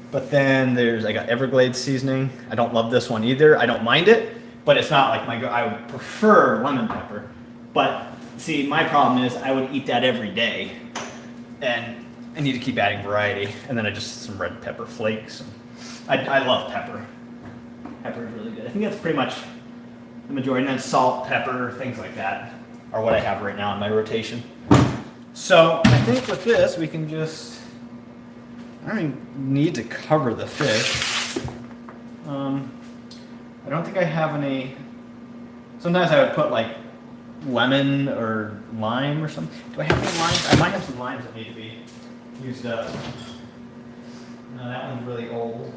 But then I got Everglades seasoning. I don't love this one either. I don't mind it, but it's not like I would prefer lemon pepper. But see, my problem is I would eat that every day, and I need to keep adding variety. And then some red pepper flakes. I love pepper. Pepper is really good. I think that's pretty much the majority. And then salt, pepper, things like that are what I have right now in my rotation. So I think with this, we can just, I don't even need to cover the fish. I don't think I have any, sometimes I would put like lemon or lime or something. Do I have any limes? I might have some limes that need to be used up. No, that one's really old.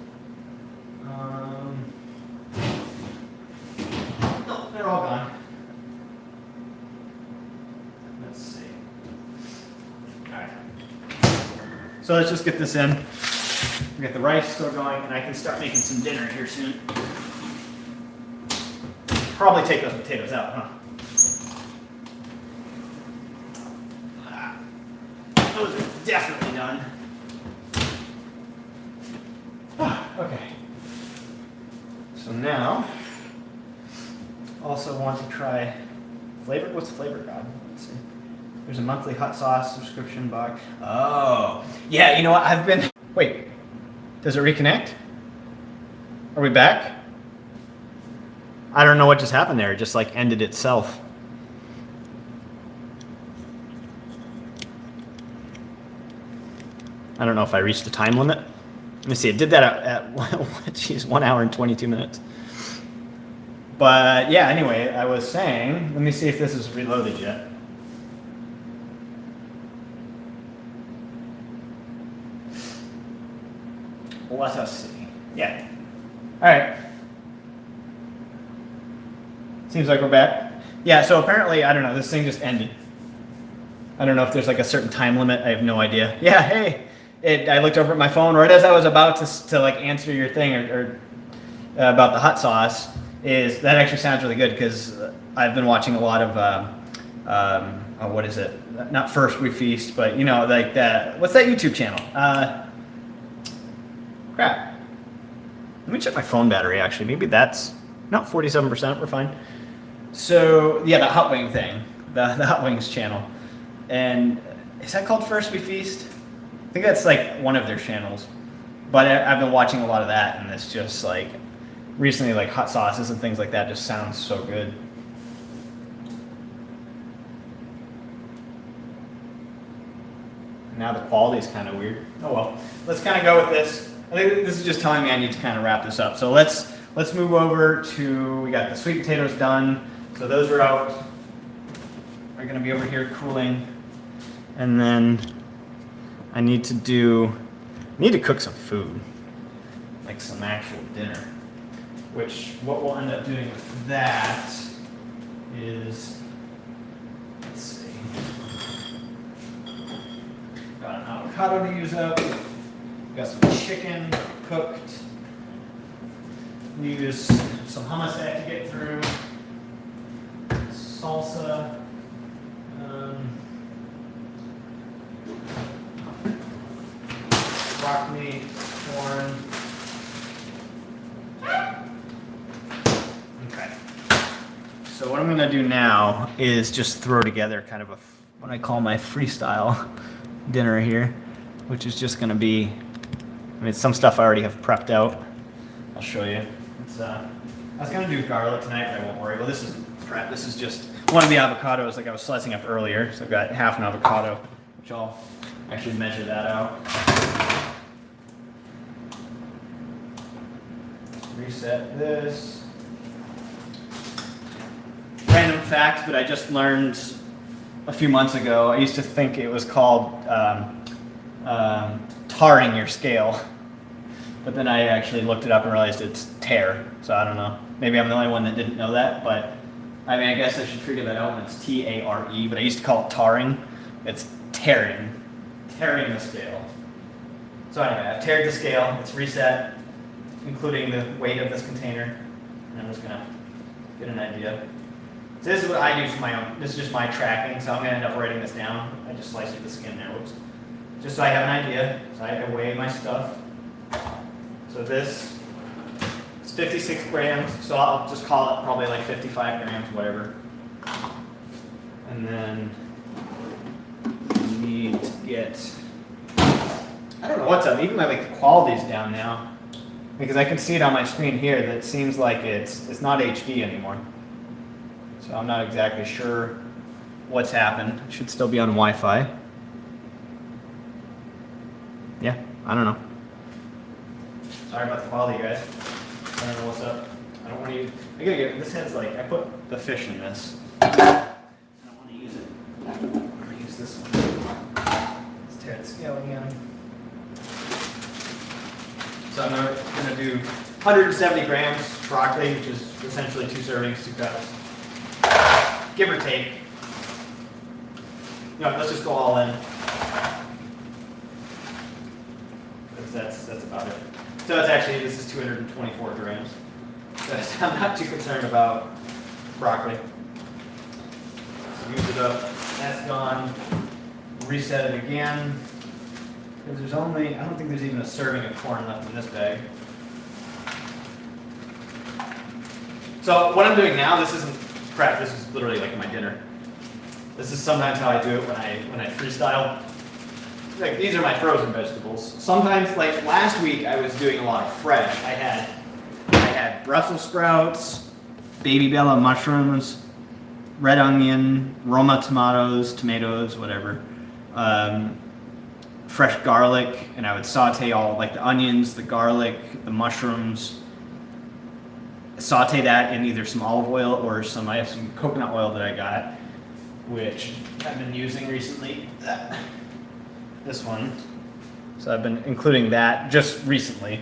No, they're all gone. Let's see. Alright. So let's just get this in. We got the rice still going, and I can start making some dinner here soon. Probably take those potatoes out, huh? Those are definitely done. Okay. So now, also want to try flavor. What's Flavor God? Let's see. There's a monthly hot sauce subscription box. Oh, yeah. You know what? I've been. Wait. Does it reconnect? Are we back? I don't know what just happened there. It just like ended itself. I don't know if I reached the time limit. Let me see. It did that at geez, 1 hour and 22 minutes. But yeah, anyway, I was saying, let me see if this is reloaded yet. Let us see. Yeah. All right. Seems like we're back. Yeah, so apparently, I don't know, this thing just ended. I don't know if there's like a certain time limit. I have no idea. Yeah, hey. I looked over at my phone right as I was about to like answer your thing or about the hot sauce. That actually sounds really good because I've been watching a lot of what is it? Not First We Feast, but you know, like that. What's that YouTube channel? Crap. Let me check my phone battery. Actually, maybe that's not 47%. We're fine. So yeah, the Hot Wing thing, the Hot Wings channel, and is that called First We Feast? I think that's like one of their channels, but I've been watching a lot of that, and it's just like recently, like hot sauces and things like that just sounds so good. Now the quality is kind of weird. Oh well, let's kind of go with this. I think this is just telling me I need to kind of wrap this up. So let's move over to, we got the sweet potatoes done. So those are out. We're gonna be over here cooling, and then I need to cook some food, like some actual dinner, which what we'll end up doing with that is, let's see, got an avocado to use up, got some chicken cooked, use some hummus I have to get through, salsa, broccoli, corn. Okay. So what I'm gonna do now is just throw together kind of what I call my freestyle dinner here, which is just gonna be, I mean, some stuff I already have prepped out. I'll show you. I was gonna do garlic tonight, but I won't worry. Well, this isn't prep. This is just one of the avocados like I was slicing up earlier. So I've got half an avocado, which I'll actually measure that out. Reset this. Random fact, but I just learned a few months ago, I used to think it was called tarring your scale. But then I actually looked it up and realized it's tare. So I don't know. Maybe I'm the only one that didn't know that, but I mean, I guess I should figure that out when it's T-A-R-E, but I used to call it tarring. It's tearing the scale. So anyway, I've tared the scale, it's reset, including the weight of this container. And I'm just gonna get an idea. So this is what I do for my own, this is just my tracking, so I'm gonna end up writing this down. I just sliced through the skin there, whoops. Just so I have an idea, so I weigh my stuff. So this is 56 grams, so I'll just call it probably like 55 grams, whatever. And then you need to get, I don't know what's up, even like the quality's down now. Because I can see it on my screen here that it seems like it's not HD anymore. So I'm not exactly sure what's happened. It should still be on Wi-Fi. Yeah, I don't know. Sorry about the quality, guys. I don't know what's up. I don't want to use. I gotta get this head's like I put the fish in this. I don't want to use it. I'm gonna use this one. Let's tear the scale again. So I'm gonna do 170 grams broccoli, which is essentially 2 servings, 2 cups, give or take. No, let's just go all in. That's about it. So it's actually, this is 224 grams. So I'm not too concerned about broccoli. So use it up. That's gone. Reset it again. Because there's only, I don't think there's even a serving of corn left in this bag. So what I'm doing now, this isn't prep, this is literally like my dinner. This is sometimes how I do it when I freestyle. Like, these are my frozen vegetables. Sometimes, like last week, I was doing a lot of fresh. I had Brussels sprouts, baby bella mushrooms, red onion, Roma tomatoes, whatever. Fresh garlic, and I would saute all, like the onions, the garlic, the mushrooms. Saute that in either some olive oil or I have some coconut oil that I got, which I've been using recently. This one. So I've been including that just recently.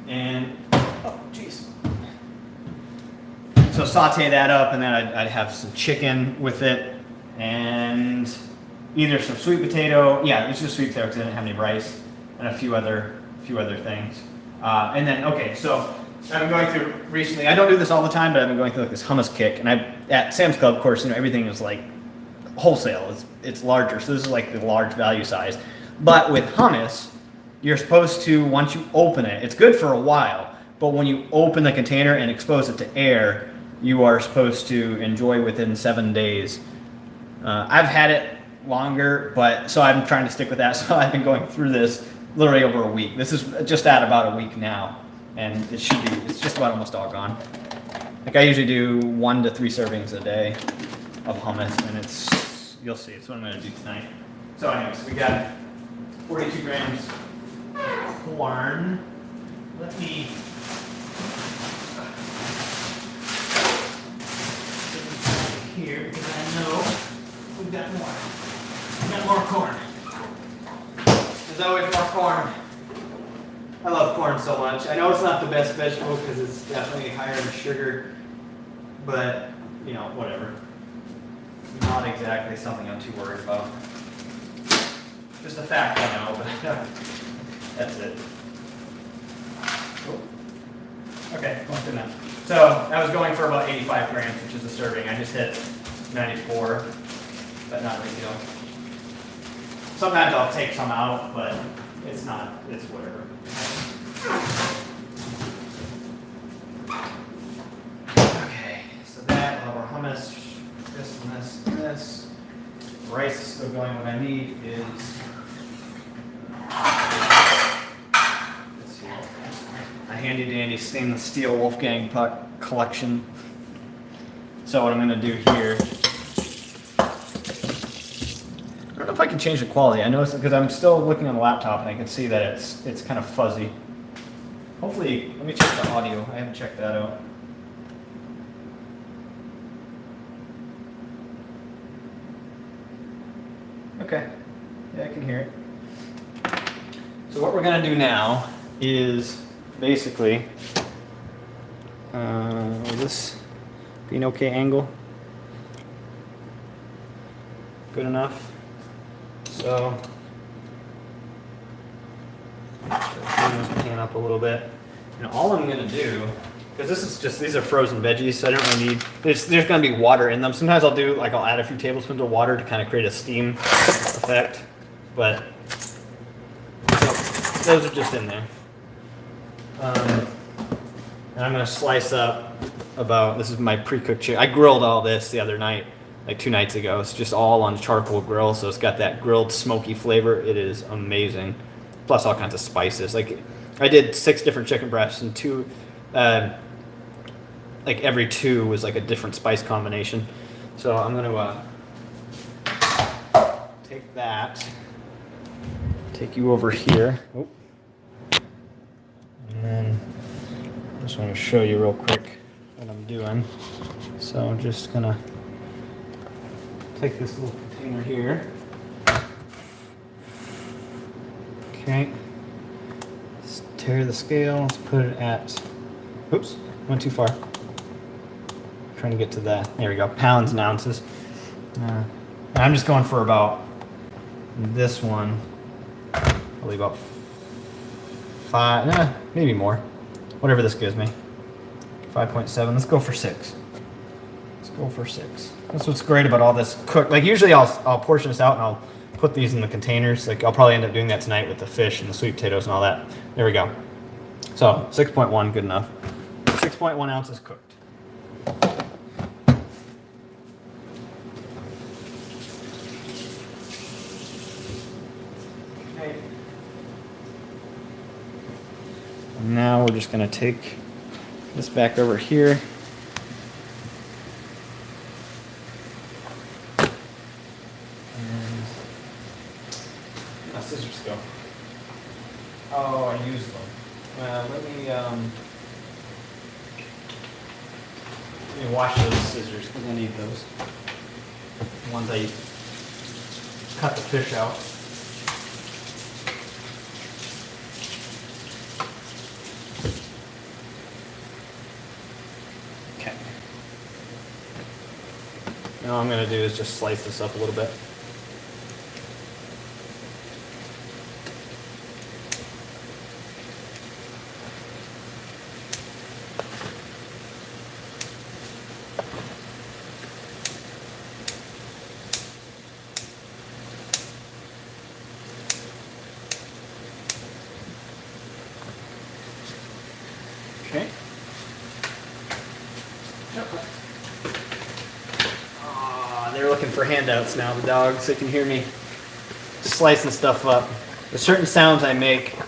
And, oh, jeez. So saute that up, and then I'd have some chicken with it, and either some sweet potato. Yeah, it was just sweet potato because I didn't have any rice, and a few other things. And then, okay, so I've been going through recently. I don't do this all the time, but I've been going through like this hummus kick, and at Sam's Club, of course, everything is like wholesale. It's larger, so this is like the large value size. But with hummus, you're supposed to, once you open it, it's good for a while, but when you open the container and expose it to air, you are supposed to enjoy within 7 days. I've had it longer, but so I'm trying to stick with that. So I've been going through this literally over a week. This is just at about a week now, and it's just about almost all gone. Like, I usually do 1 to 3 servings a day of hummus, and you'll see, it's what I'm going to do tonight. So anyways, we got 42 grams of corn. Let me here, because I know we've got more. We've got more corn. There's always more corn. I love corn so much. I know it's not the best vegetable because it's definitely higher in sugar, but, you know, whatever. Not exactly something I'm too worried about. Just a fact I know, but that's it. Oh. Okay, going through that. So I was going for about 85 grams, which is a serving. I just hit 94, but not a big deal. Sometimes I'll take some out, but it's whatever. Okay, so that, our hummus, this and this and this. Rice is still going. What I need is, let's see, a handy dandy stainless steel Wolfgang Puck collection. So what I'm going to do here, I don't know if I can change the quality. I noticed because I'm still looking on the laptop and I can see that it's kind of fuzzy. Hopefully, let me check the audio. I haven't checked that out. Okay, yeah, I can hear it. So what we're gonna do now is basically, will this be an okay angle? Good enough? So, clean this pan up a little bit. And all I'm gonna do, because these are frozen veggies, so I don't really need, there's gonna be water in them. Sometimes I'll add a few tablespoons of water to kind of create a steam effect, but so, those are just in there. And I'm gonna slice up this is my pre-cooked chicken. I grilled all this the other night, like 2 nights ago. It's just all on charcoal grill, so it's got that grilled smoky flavor. It is amazing. Plus all kinds of spices. Like, I did 6 different chicken breasts and 2 like every two was like a different spice combination. So I'm gonna take that, take you over here. Oh. And then I just want to show you real quick what I'm doing. So I'm just gonna take this little container here. Okay. Let's tear the scale. Let's put it at, oops, went too far. Trying to get to that. There we go. Pounds and ounces. And I'm just going for about this one. Probably about 5, maybe more. Whatever this gives me. 5.7. Let's go for 6. Let's go for 6. That's what's great about all this cook. Like usually I'll portion this out and I'll put these in the containers. Like I'll probably end up doing that tonight with the fish and the sweet potatoes and all that. There we go. So 6.1, good enough. 6.1 ounces cooked. Okay. And now we're just gonna take this back over here. Scissors go. Oh, I used them. Let me wash those scissors because I need those. The ones I cut the fish out. Okay. Now all I'm going to do is just slice this up a little bit. Okay. They're looking for handouts now, the dogs. They can hear me slicing stuff up. There's certain sounds I make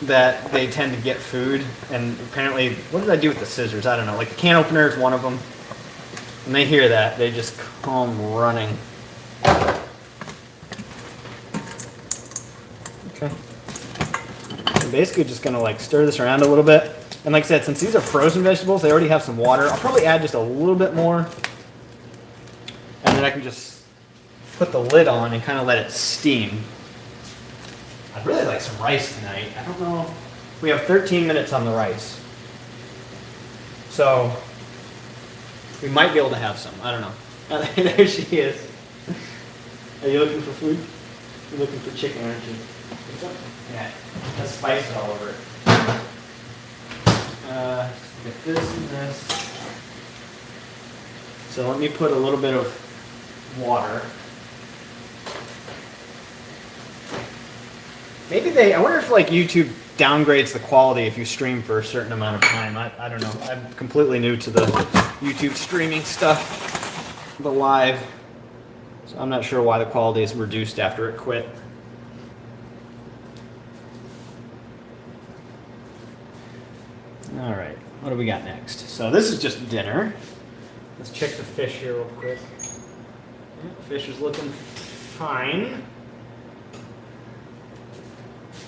that they tend to get food, and apparently, what did I do with the scissors? I don't know. Like the can opener is one of them. When they hear that, they just come running. Okay. I'm basically just gonna like stir this around a little bit. And like I said, since these are frozen vegetables, they already have some water. I'll probably add just a little bit more. And then I can just put the lid on and kind of let it steam. I'd really like some rice tonight. I don't know. We have 13 minutes on the rice. So we might be able to have some. I don't know. There she is. Are you looking for food? You're looking for chicken, aren't you? Yeah. That's spices all over it. Get this and this. So let me put a little bit of water. Maybe I wonder if like YouTube downgrades the quality if you stream for a certain amount of time. I don't know. I'm completely new to the YouTube streaming stuff, the live. So I'm not sure why the quality is reduced after it quit. All right, what do we got next? So this is just dinner. Let's check the fish here real quick. Yeah, fish is looking fine.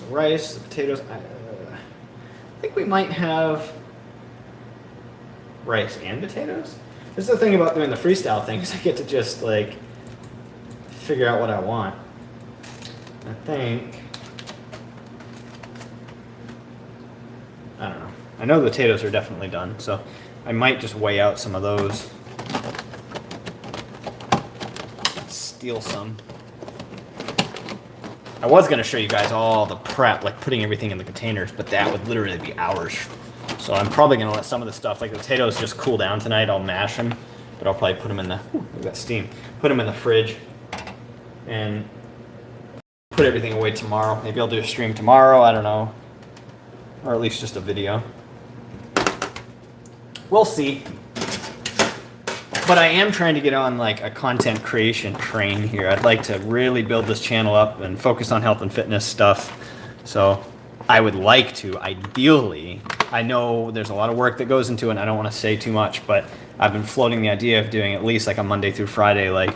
The rice, the potatoes. I think we might have rice and potatoes. This is the thing about doing the freestyle thing, is I get to just like figure out what I want. I think, I don't know. I know the potatoes are definitely done, so I might just weigh out some of those. Steal some. I was going to show you guys all the prep, like putting everything in the containers, but that would literally be hours. So I'm probably going to let some of the stuff, like the potatoes, just cool down tonight. I'll mash them, but I'll probably put them in the, look at that steam, put them in the fridge and put everything away tomorrow. Maybe I'll do a stream tomorrow, I don't know, or at least just a video. We'll see. But I am trying to get on like a content creation train here. I'd like to really build this channel up and focus on health and fitness stuff. So I would like to, ideally, I know there's a lot of work that goes into it, and I don't want to say too much, but I've been floating the idea of doing at least like a Monday through Friday, like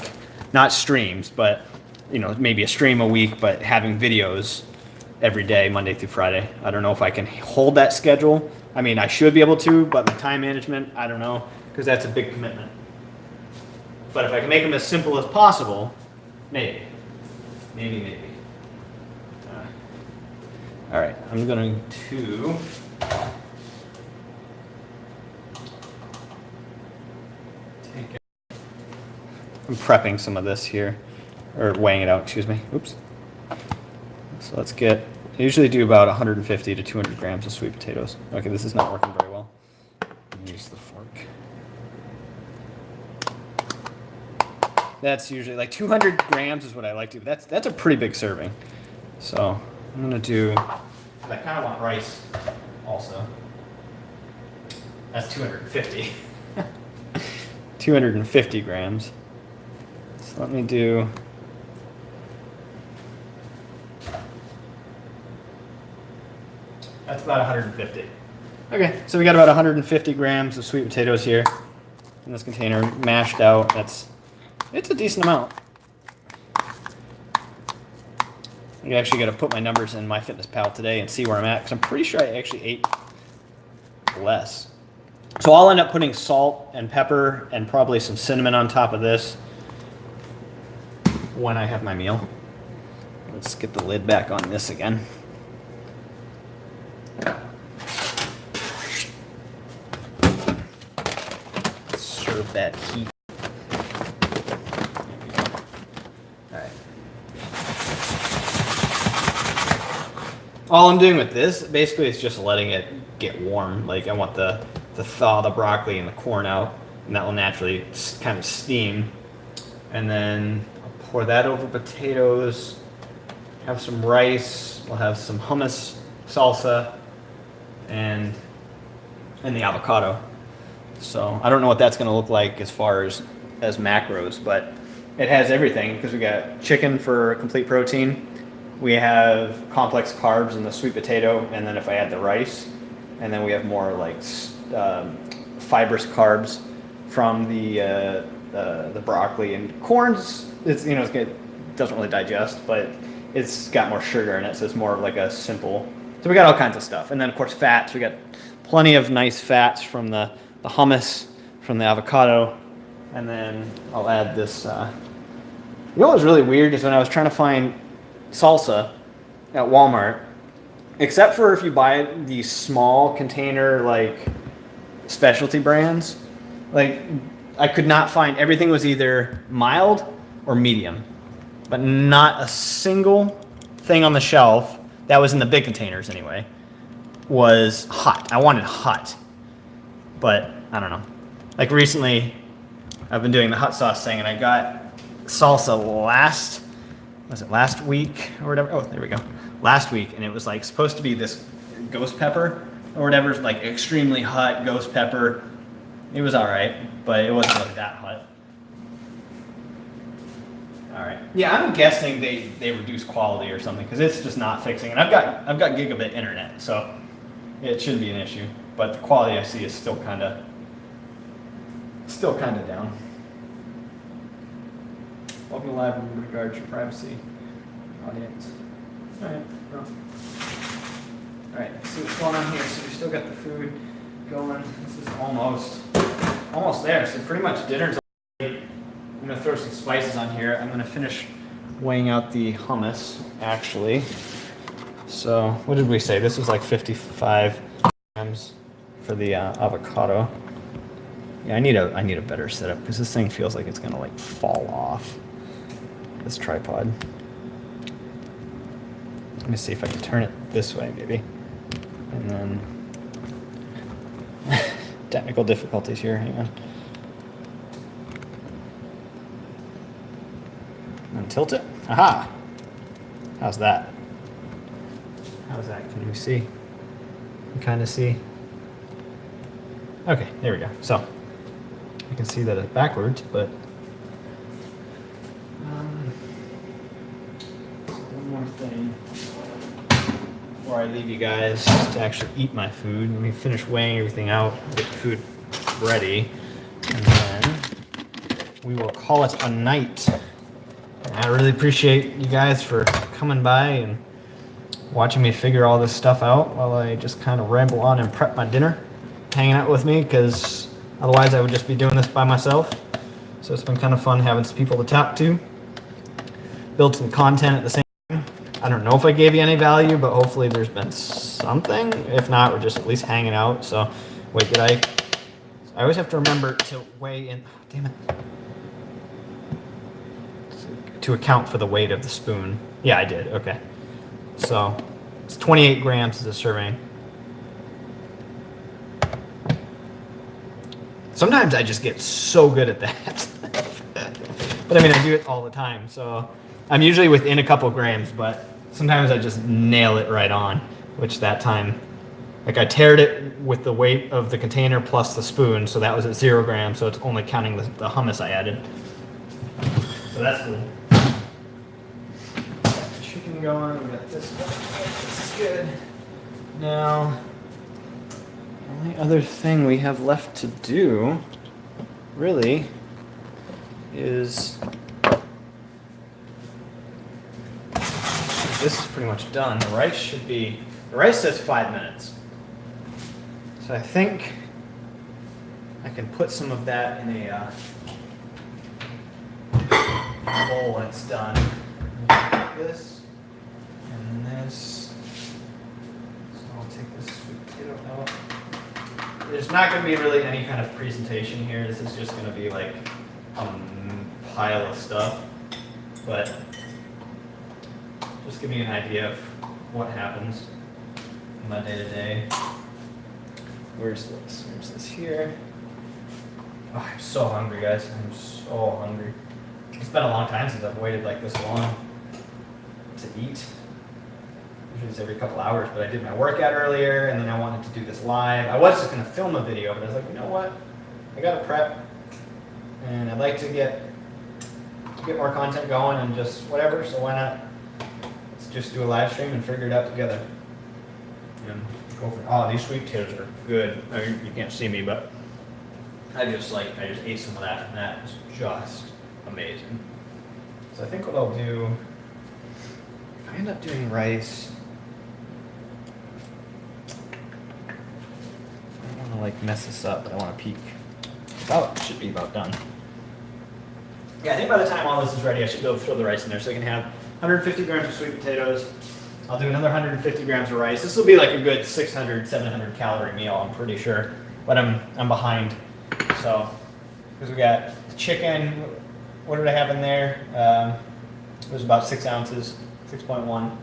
not streams, but maybe a stream a week, but having videos every day, Monday through Friday. I don't know if I can hold that schedule. I mean, I should be able to, but my time management, I don't know, because that's a big commitment. But if I can make them as simple as possible, maybe. All right, I'm going to I'm prepping some of this here, or weighing it out, excuse me. Oops. So let's I usually do about 150 to 200 grams of sweet potatoes. Okay, this is not working very well. Use the fork. That's usually like 200 grams is what I like to do. That's a pretty big serving. So I'm gonna do, I kind of want rice also. That's 250. 250 grams. So let me do, that's about 150. Okay, so we got about 150 grams of sweet potatoes here in this container, mashed out. It's a decent amount. I actually got to put my numbers in MyFitnessPal today and see where I'm at, because I'm pretty sure I actually ate less. So I'll end up putting salt and pepper and probably some cinnamon on top of this when I have my meal. Let's get the lid back on this again. Serve that heat. All I'm doing with this basically is just letting it get warm. Like I want to thaw the broccoli and the corn out, and that will naturally kind of steam. And then I'll pour that over potatoes, have some rice, we'll have some hummus, salsa, and the avocado. So I don't know what that's going to look like as far as macros, but it has everything because we got chicken for complete protein. We have complex carbs in the sweet potato, and then if I add the rice, and then we have more like fibrous carbs from the broccoli and corn's. It's it doesn't really digest, but it's got more sugar in it, so it's more of like a simple. So we got all kinds of stuff, and then of course fats. We got plenty of nice fats from the hummus, from the avocado, and then I'll add this. What was really weird is when I was trying to find salsa at Walmart, except for if you buy these small container like specialty brands, like I could not find. Everything was either mild or medium, but not a single thing on the shelf that was in the big containers anyway was hot. I wanted hot, but I don't know. Like recently I've been doing the hot sauce thing, and I got salsa last week or whatever? Oh, there we go. Last week, and it was like supposed to be this ghost pepper or whatever, like extremely hot ghost pepper. It was all right, but it wasn't really that hot. All right. Yeah, I'm guessing they reduce quality or something because it's just not fixing. And I've got gigabit internet, so it shouldn't be an issue. But the quality I see is still kind of down. Welcome live in regards to your privacy, audience. All right, well. All right, let's see what's going on here. So we still got the food going. This is almost there. So pretty much dinner's ready. I'm gonna throw some spices on here. I'm gonna finish weighing out the hummus, actually. So what did we say? This was like 55 grams for the avocado. Yeah, I need a better setup because this thing feels like it's gonna like fall off. This tripod. Let me see if I can turn it this way, maybe. And then technical difficulties here. Hang on. And tilt it. Aha! How's that? How's that? Can you see? You can kind of see. Okay, there we go. So you can see that it's backwards, but one more thing. before I leave you guys to actually eat my food. Let me finish weighing everything out, get the food ready, and then we will call it a night. And I really appreciate you guys for coming by and watching me figure all this stuff out while I just kind of ramble on and prep my dinner, hanging out with me, because otherwise I would just be doing this by myself. So it's been kind of fun having some people to talk to, build some content at the same time. I don't know if I gave you any value, but hopefully there's been something. If not, we're just at least hanging out. So, wait, I always have to remember to weigh in. Oh, damn it. To account for the weight of the spoon. Yeah, I did. Okay. So, it's 28 grams as a serving. Sometimes I just get so good at that. But I mean, I do it all the time. So, I'm usually within a couple grams, but sometimes I just nail it right on, which that time, like I tared it with the weight of the container plus the spoon, so that was at 0 grams, so it's only counting the hummus I added. So that's cool. Got the chicken going, we got this going. This is good. Now, the only other thing we have left to do, really, is this is pretty much done. The rice says 5 minutes. So I think I can put some of that in a bowl when it's done. This and this. So I'll take this sweet potato out. There's not going to be really any kind of presentation here. This is just going to be like a pile of stuff. But just give me an idea of what happens in my day-to-day. Where's this? Where's this here? Oh, I'm so hungry, guys. I'm so hungry. It's been a long time since I've waited like this long to eat. Usually it's every couple hours, but I did my workout earlier, and then I wanted to do this live. I was just going to film a video, but I was like, you know what? I got to prep, and I'd like to get more content going and just whatever, so why not? Just do a live stream and figure it out together. And go for it. Oh, these sweet potatoes are good. I mean, you can't see me, but I just ate some of that, and that was just amazing. So I think what I'll do, if I end up doing rice, I don't want to like mess this up, but I want to peek. It should be about done. Yeah, I think by the time all this is ready, I should be able to throw the rice in there so I can have 150 grams of sweet potatoes. I'll do another 150 grams of rice. This will be like a good 600, 700 calorie meal, I'm pretty sure. But I'm behind. So, because we got chicken. What did I have in there? It was about 6 ounces, 6.1.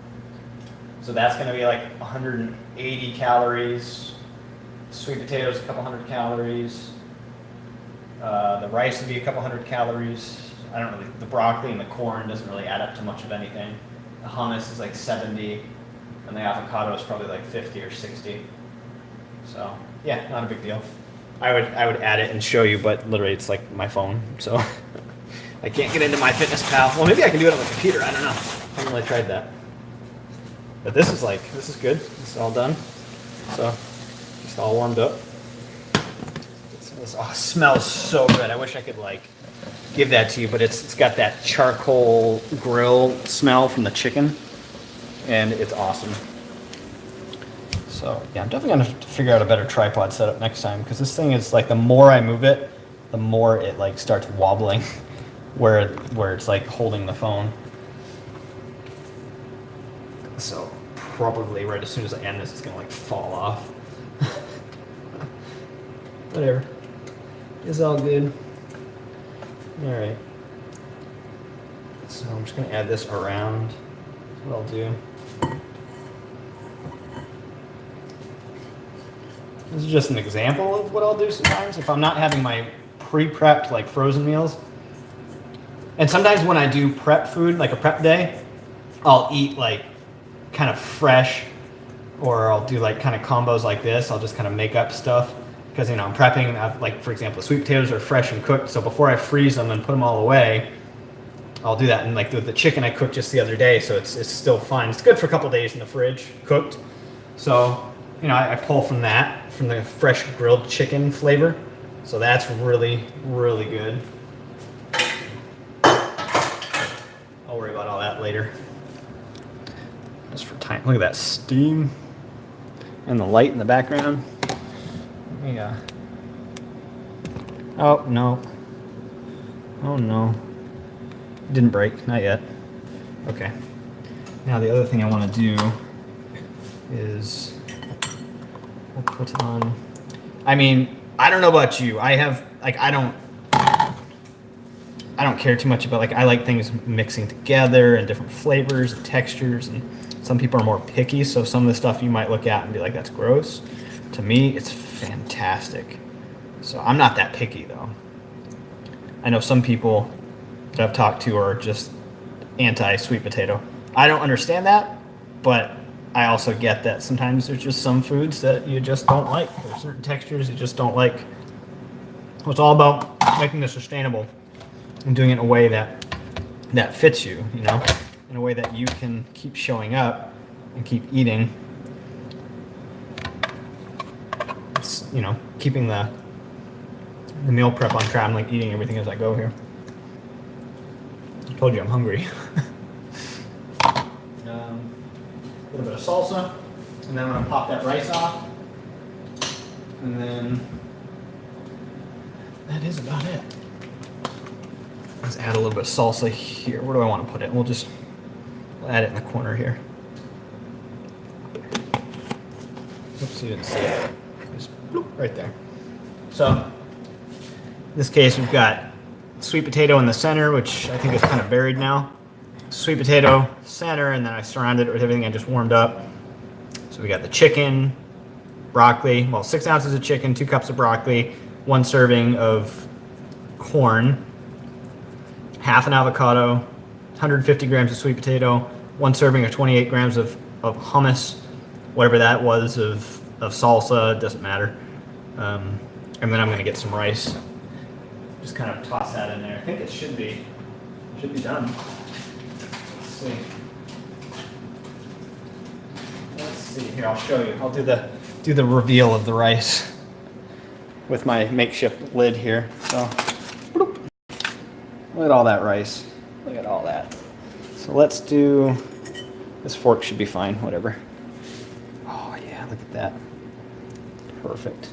So that's going to be like 180 calories. Sweet potatoes, a couple hundred calories. The rice would be a couple hundred calories. I don't really, the broccoli and the corn doesn't really add up to much of anything. The hummus is like 70, and the avocado is probably like 50 or 60. So yeah, not a big deal. I would add it and show you, but literally it's like my phone, so I can't get into MyFitnessPal. Well, maybe I can do it on the computer. I don't know. I haven't really tried that. But this is good. This is all done. So just all warmed up. Oh, it smells so good. I wish I could like give that to you, but it's got that charcoal grill smell from the chicken, and it's awesome. So yeah, I'm definitely gonna have to figure out a better tripod setup next time, because this thing is like, the more I move it, the more it like starts wobbling, where it's like holding the phone. So probably right as soon as I end this, it's gonna like fall off. Whatever. It's all good. All right. So I'm just gonna add this around. That's what I'll do. This is just an example of what I'll do sometimes if I'm not having my pre-prepped like frozen meals. And sometimes when I do prep food, like a prep day, I'll eat like kind of fresh, or I'll do like kind of combos like this. I'll just kind of make up stuff. Because, you know, I'm prepping, like, for example, the sweet potatoes are fresh and cooked, so before I freeze them and put them all away, I'll do that. And, like, the chicken I cooked just the other day, so it's still fine. It's good for a couple days in the fridge, cooked. So, you know, I pull from that, from the fresh grilled chicken flavor. So that's really, really good. I'll worry about all that later. Just for time. Look at that steam and the light in the background. Yeah. Oh, no. Oh, no. Didn't break. Not yet. Okay. Now the other thing I want to do is we'll put it on. I mean, I don't know about you. I have, like, I don't care too much about, like, I like things mixing together and different flavors and textures, and some people are more picky, so some of the stuff you might look at and be like, that's gross. To me, it's fantastic. So I'm not that picky, though. I know some people that I've talked to are just anti-sweet potato. I don't understand that, but I also get that sometimes there's just some foods that you just don't like. There's certain textures you just don't like. So it's all about making this sustainable and doing it in a way that fits you, you know, in a way that you can keep showing up and keep eating. It's, you know, keeping the meal prep on track. I'm like eating everything as I go here. I told you I'm hungry. A little bit of salsa, and then I'm gonna pop that rice off, and then that is about it. Let's add a little bit of salsa here. Where do I want to put it? We'll add it in the corner here. Oops, you didn't see it. Just bloop, right there. So in this case, we've got sweet potato in the center, which I think is kind of buried now. Sweet potato center, and then I surrounded it with everything I just warmed up. So we got the chicken, broccoli, well, 6 ounces of chicken, 2 cups of broccoli, 1 serving of corn, half an avocado, 150 grams of sweet potato, 1 serving of 28 grams of hummus, whatever that was, of salsa, doesn't matter. And then I'm gonna get some rice. Just kind of toss that in there. I think it should be done. Let's see here. I'll show you. I'll do the reveal of the rice with my makeshift lid here. So, bloop. Look at all that rice. Look at all that. So let's do. This fork should be fine. Whatever. Oh yeah, look at that. Perfect.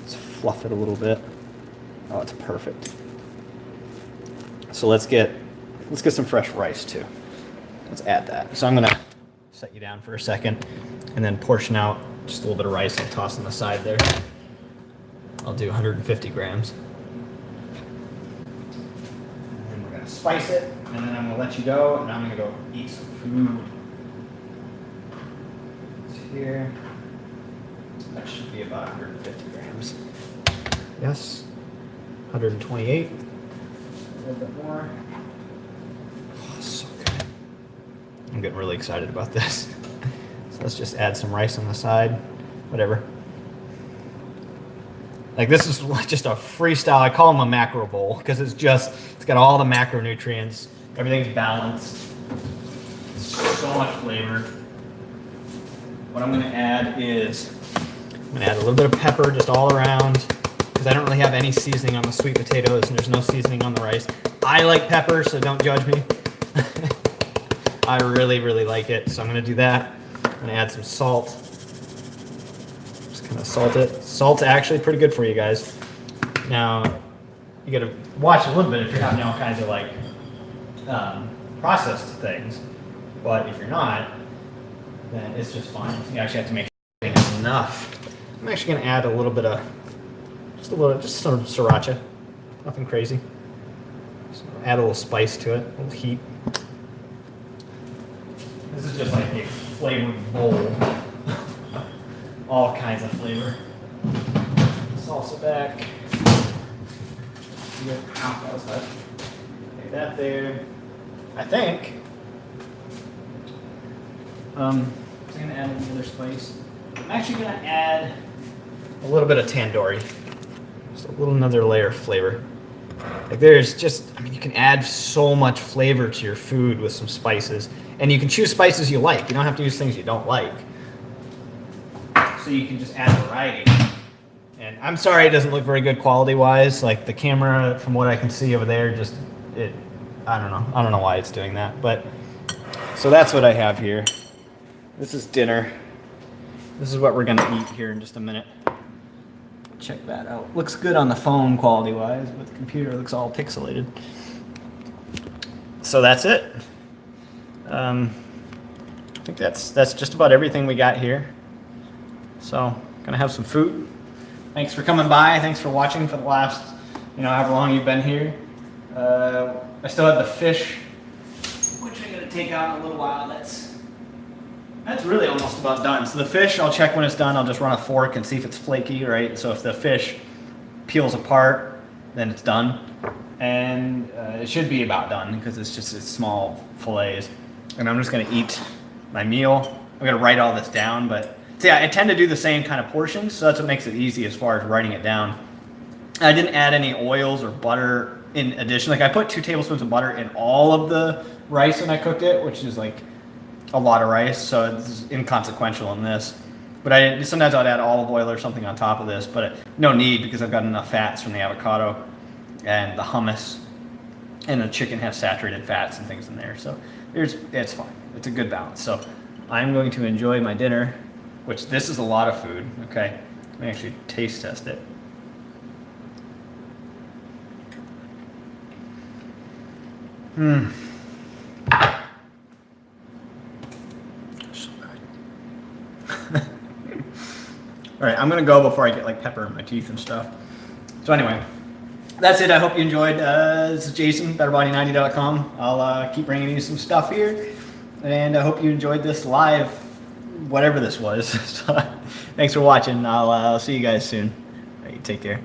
Let's fluff it a little bit. Oh, it's perfect. So let's get some fresh rice too. Let's add that. So I'm gonna set you down for a second and then portion out just a little bit of rice and toss on the side there. I'll do 150 grams. And then we're gonna spice it, and then I'm gonna let you go, and I'm gonna go eat some food. It's here. That should be about 150 grams. Yes. 128. A little bit more. Oh, so good. I'm getting really excited about this. So let's just add some rice on the side. Whatever. Like, this is just a freestyle. I call them a macro bowl because it's got all the macronutrients. Everything's balanced. So much flavor. What I'm going to add is I'm going to add a little bit of pepper just all around, because I don't really have any seasoning on the sweet potatoes and there's no seasoning on the rice. I like pepper, so don't judge me. I really, really like it, so I'm going to do that. I'm going to add some salt. Just kind of salt it. Salt's actually pretty good for you guys. Now, you got to watch a little bit if you're having all kinds of like processed things, but if you're not, then it's just fine. You actually have to make sure you have enough. I'm actually going to add a little bit of just some sriracha, nothing crazy. So add a little spice to it, a little heat. This is just like a flavored bowl. All kinds of flavor. Salsa back. That was hot. Take that there. I think. I'm gonna add another spice. I'm actually gonna add a little bit of tandoori. Just a little another layer of flavor. Like, there's just, I mean, you can add so much flavor to your food with some spices. And you can choose spices you like. You don't have to use things you don't like. So you can just add variety. And I'm sorry it doesn't look very good quality-wise. Like the camera, from what I can see over there, I don't know. I don't know why it's doing that. But so that's what I have here. This is dinner. This is what we're gonna eat here in just a minute. Check that out. Looks good on the phone quality-wise, but the computer looks all pixelated. So that's it. I think that's just about everything we got here. So gonna have some food. Thanks for coming by. Thanks for watching for the last, however long you've been here. I still have the fish, which I'm gonna take out in a little while. That's really almost about done. So the fish, I'll check when it's done. I'll just run a fork and see if it's flaky, right? So if the fish peels apart, then it's done. And it should be about done because it's small fillets. And I'm just gonna eat my meal. I'm gonna write all this down, but so yeah, I tend to do the same kind of portions, so that's what makes it easy as far as writing it down. I didn't add any oils or butter in addition. Like I put 2 tablespoons of butter in all of the rice when I cooked it, which is like a lot of rice, so it's inconsequential in this. But sometimes I'd add olive oil or something on top of this, but no need because I've got enough fats from the avocado and the hummus, and the chicken has saturated fats and things in there, so it's fine. It's a good balance. So I'm going to enjoy my dinner, which this is a lot of food. Okay, let me actually taste test it. So good. All right, I'm gonna go before I get like pepper in my teeth and stuff. So anyway, that's it. I hope you enjoyed. This is Jason, BetterBody90.com. I'll keep bringing you some stuff here, and I hope you enjoyed this live, whatever this was. So, thanks for watching. I'll see you guys soon. All right, take care.